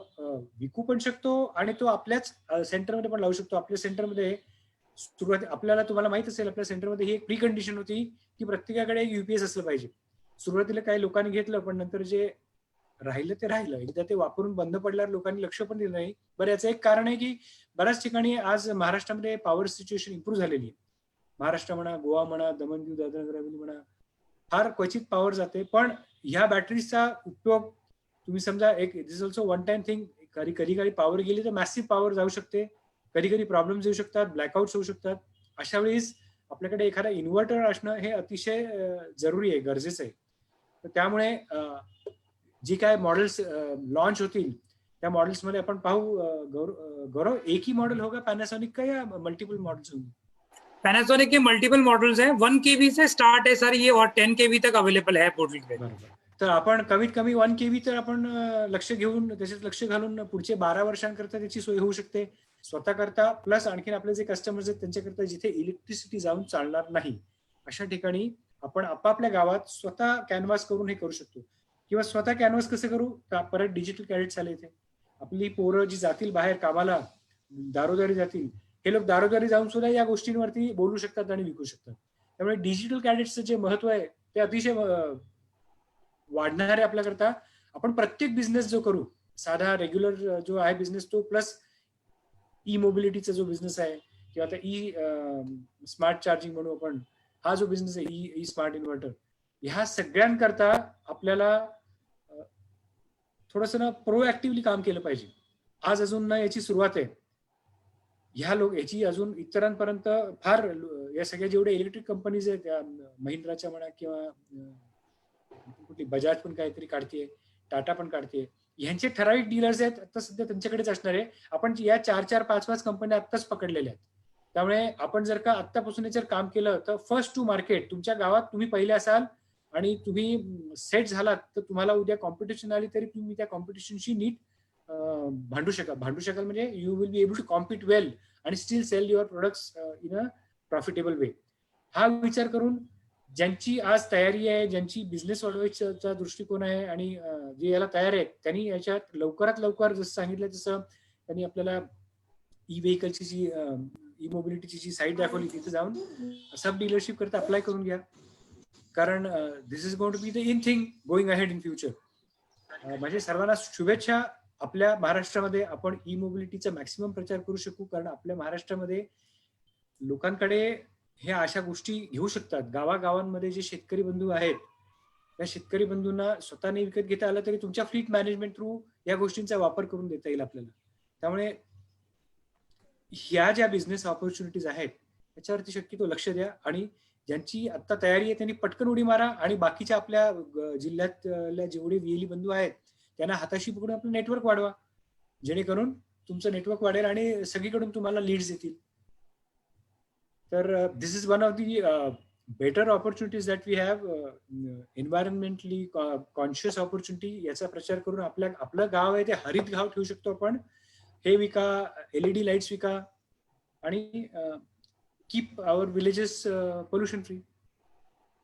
विकू पण शकतो आणि तो आपल्याच सेंटरमध्ये पण लावू शकतो. आपल्या सेंटरमध्ये सुरुवात आपल्याला तुम्हाला माहित असेल, आपल्या सेंटरमध्ये ही एक प्री कंडिशन होती की प्रत्येकाकडे एक युपीएस असलं पाहिजे. सुरुवातीला काही लोकांनी घेतलं पण नंतर जे राहिलं ते राहिलं. एकदा ते वापरून बंद पडल्यावर लोकांनी लक्ष पण दिलं नाही. बरं, याचं एक कारण आहे की बऱ्याच ठिकाणी आज महाराष्ट्रामध्ये पॉवर सिच्युएशन इम्प्रूव्ह झालेली आहे. महाराष्ट्र म्हणा, गोवा म्हणा, दमण दीव दादरा नगर हवेली म्हणा, फार क्वचित पॉवर जाते. पण ह्या बॅटरीजचा उपयोग तुम्ही समजा एक this also one time thing. कधी पॉवर गेली तर मॅसिव्ह पॉवर जाऊ शकते, कधी प्रॉब्लेम्स येऊ शकतात, ब्लॅकआउट्स होऊ शकतात. अशा वेळेस आपल्याकडे एखादा इन्व्हर्टर असणं हे अतिशय जरुरी आहे, गरजेचं आहे. तर त्यामुळे जी काय मॉडेल्स लॉन्च होतील त्या मॉडेल्स मध्ये आपण पाहू. गौरव, एक ही मॉडेल होगा पैनासोनिक का या मल्टीपल मॉडल्स होंगे? पैनासोनिक के मल्टीपल मॉडल्स हैं, 1 kV से स्टार्ट है सर ये, और 10 kV तक अवेलेबल है पोर्टल पे. बरोबर. तर आपण कमीत कमी 1 kV तर आपण लक्ष घेऊन त्याच्यात लक्ष घालून पुढचे 12 वर्षांकरता त्याची सोय होऊ शकते स्वतः करता. प्लस आणखीन आपले जे कस्टमर्स आहेत त्यांच्याकरता जिथे इलेक्ट्रिसिटी जाऊन चालणार नाही अशा ठिकाणी आपण आपापल्या गावात स्वतः कॅनव्हास करून हे करू शकतो. किंवा स्वतः कॅनव्हास कसं करू, तर परत डिजिटल कॅडेट्स आले इथे. आपली पोरं जी जातील बाहेर कामाला, दारोदारी जातील, हे लोक दारोदारी जाऊन सुद्धा या गोष्टींवरती बोलू शकतात आणि विकू शकतात. त्यामुळे डिजिटल कॅडेट्सचं जे महत्व आहे ते अतिशय वाढणार आहे आपल्याकरता. आपण प्रत्येक बिझनेस जो करू, साधा रेग्युलर जो आहे बिझनेस तो, प्लस ई मोबिलिटीचा जो बिझनेस आहे किंवा आता ई स्मार्ट चार्जिंग म्हणू आपण, हा जो बिझनेस आहे ई स्मार्ट इन्व्हर्टर, ह्या सगळ्यांकरता आपल्याला थोडंसं ना प्रोएक्टिव्हली काम केलं पाहिजे. आज अजून ना याची सुरुवात आहे. याची अजून इतरांपर्यंत फार या सगळ्या जेवढे इलेक्ट्रिक कंपनीज आहेत, महिंद्राच्या म्हणा किंवा कुठली बजाज पण काहीतरी काढते, टाटा पण काढते, ह्यांचे ठराविक डीलर्स आहेत आता सध्या त्यांच्याकडेच असणार आहे. आपण या 4-4, 5-5 कंपन्या आत्ताच पकडलेल्या आहेत. त्यामुळे आपण जर का आत्तापासून याच्यावर काम केलं तर फर्स्ट टू मार्केट, तुमच्या गावात तुम्ही पहिले असाल आणि तुम्ही सेट झालात तर तुम्हाला उद्या कॉम्पिटिशन आली तरी तुम्ही त्या कॉम्पिटिशनशी नीट भांडू शकाल म्हणजे you will be able to compete well आणि still sell your products in a profitable way. हा विचार करून ज्यांची आज तयारी आहे, ज्यांची बिझनेस वाढवायचा दृष्टिकोन आहे आणि जे याला तयार आहेत त्यांनी याच्यात लवकरात लवकर, जसं सांगितलं तसं त्यांनी आपल्याला ई व्हेकलची जी ई मोबिलिटीची जी साईट दाखवली तिथे जाऊन सब डीलरशिप करता अप्लाय करून घ्या. कारण this is going to be the in thing going ahead in future. म्हणजे सर्वांना शुभेच्छा. आपल्या महाराष्ट्रामध्ये आपण ई मोबिलिटीचा मॅक्सिमम प्रचार करू शकू, कारण आपल्या महाराष्ट्रामध्ये लोकांकडे ह्या अशा गोष्टी घेऊ शकतात. गावागावांमध्ये जे शेतकरी बंधू आहेत, त्या शेतकरी बंधूंना स्वतःने विकत घेता आलं तरी तुमच्या फ्लीट मॅनेजमेंट थ्रू या गोष्टींचा वापर करून देता येईल आपल्याला. त्यामुळे ह्या ज्या बिझनेस ऑपॉर्च्युनिटीज आहेत त्याच्यावरती शक्यतो लक्ष द्या, आणि ज्यांची आता तयारी आहे त्यांनी पटकन उडी मारा, आणि बाकीच्या आपल्या जिल्ह्यातल्या जेवढे VLE बंधू आहेत त्यांना हाताशी पकडून आपलं नेटवर्क वाढवा, जेणेकरून तुमचं नेटवर्क वाढेल आणि सगळीकडून तुम्हाला लीड्स येतील. तर this is one of the better opportunities that we have. Environmentally conscious opportunity, याचा प्रचार करून आपलं गाव आहे ते हरित गाव ठेवू शकतो आपण. हे विका, LED लाईट्स विका, आणि keep our villages pollution free.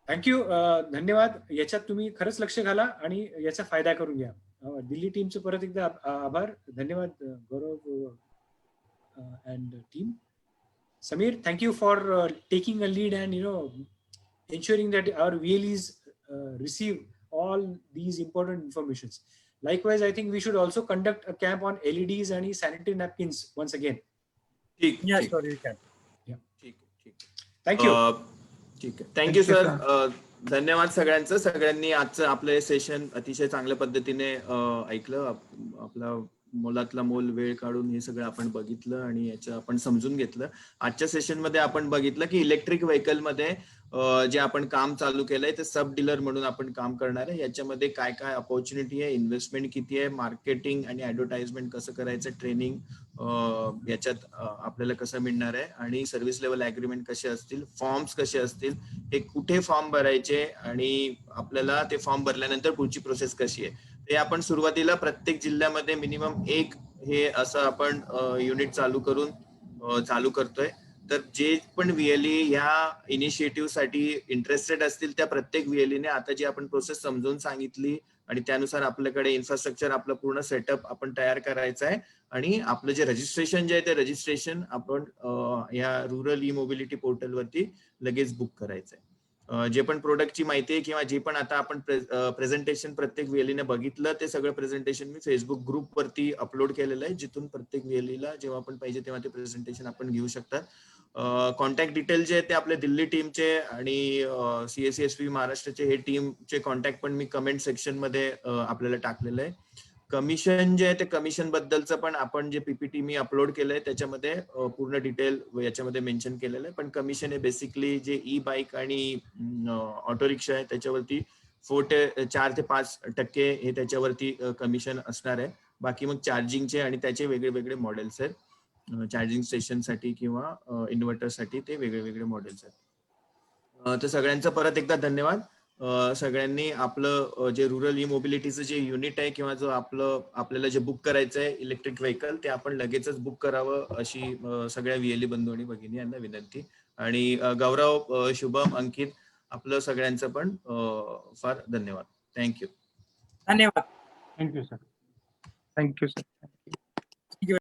Thank you. धन्यवाद. याच्यात तुम्ही खरंच लक्ष घाला आणि याचा फायदा करून घ्या. दिल्ली टीमचं परत एकदा आभार. धन्यवाद Gaurav and team. Samir, thank you for taking a lead and ensuring that our VLEs receive all these important informations. Likewise, I think we should also conduct a camp on LEDs and sanitary napkins once again. ठीक Yes, ठीक sir, you can. ठीक ठीक. Thank you. ठीक आहे. Thank you sir. धन्यवाद सगळ्यांचं. सगळ्यांनी आजचं आपलं सेशन अतिशय चांगल्या पद्धतीने ऐकलं. आपला मोलातला मोल वेळ काढून हे सगळं आपण बघितलं आणि याचं आपण समजून घेतलं. आजच्या सेशन मध्ये आपण बघितलं की इलेक्ट्रिक व्हेकल मध्ये जे आपण काम चालू केलंय ते सब डीलर म्हणून आपण काम करणार आहे. याच्यामध्ये काय काय अपॉर्च्युनिटी आहे, इन्व्हेस्टमेंट किती आहे, मार्केटिंग आणि ऍडव्हर्टाइजमेंट कसं करायचं, ट्रेनिंग याच्यात आपल्याला कसं मिळणार आहे, आणि सर्व्हिस लेवल अग्रीमेंट कसे असतील, फॉर्म्स कसे असतील, हे कुठे फॉर्म भरायचे, आणि आपल्याला ते फॉर्म भरल्यानंतर पुढची प्रोसेस कशी आहे, ते आपण सुरुवातीला प्रत्येक जिल्ह्यामध्ये मिनिमम एक हे असं आपण युनिट चालू करतोय. तर जे पण VLE ह्या इनिशिएटिव्ह साठी इंटरेस्टेड असतील त्या प्रत्येक VLE ने आता जी आपण प्रोसेस समजून सांगितली आणि त्यानुसार आपल्याकडे इन्फ्रास्ट्रक्चर आपलं पूर्ण सेटअप आपण तयार करायचं आहे, आणि आपलं जे रजिस्ट्रेशन जे आहे ते रजिस्ट्रेशन आपण या रुरल ई मोबिलिटी पोर्टल वरती लगेच बुक करायचं आहे. जे पण प्रोडक्टची माहिती आहे किंवा जे पण आता आपण प्रेझेंटेशन प्रत्येक VLE ने बघितलं ते सगळं प्रेझेंटेशन मी फेसबुक ग्रुप वरती अपलोड केलेलं आहे, जिथून प्रत्येक VLE ला जेव्हा पण पाहिजे तेव्हा ते प्रेझेंटेशन आपण घेऊ शकतात. कॉन्टॅक्ट डिटेल जे आहे ते आपल्या दिल्ली टीमचे आणि CSCSV महाराष्ट्राचे हे टीमचे कॉन्टॅक्ट पण मी कमेंट सेक्शन मध्ये आपल्याला टाकलेलं आहे. कमिशन जे आहे ते कमिशन बद्दलचं पण आपण जे PPT मी अपलोड केलंय त्याच्यामध्ये पूर्ण डिटेल याच्यामध्ये मेन्शन केलेलं आहे. पण कमिशन हे बेसिकली जे ई बाईक आणि ऑटो रिक्षा आहे त्याच्यावरती 4 ते 5% हे त्याच्यावरती कमिशन असणार आहे. बाकी मग चार्जिंगचे आणि त्याचे वेगळे वेगळे मॉडेल्स आहेत. चार्जिंग स्टेशन साठी किंवा इन्व्हर्टर साठी ते वेगळे वेगळे मॉडेल्स आहेत. तर सगळ्यांचं परत एकदा धन्यवाद. सगळ्यांनी आपलं जे रुरल ई मोबिलिटीचं जे युनिट आहे किंवा जो आपल्याला जे बुक करायचं आहे इलेक्ट्रिक व्हेकल ते आपण लगेचच बुक करावं अशी सगळ्या VLE बंधू आणि भगिनी यांना विनंती. आणि गौरव, शुभम, अंकित आपलं सगळ्यांचं पण फार धन्यवाद. थँक्यू. धन्यवाद. Thank you sir. Thank you sir.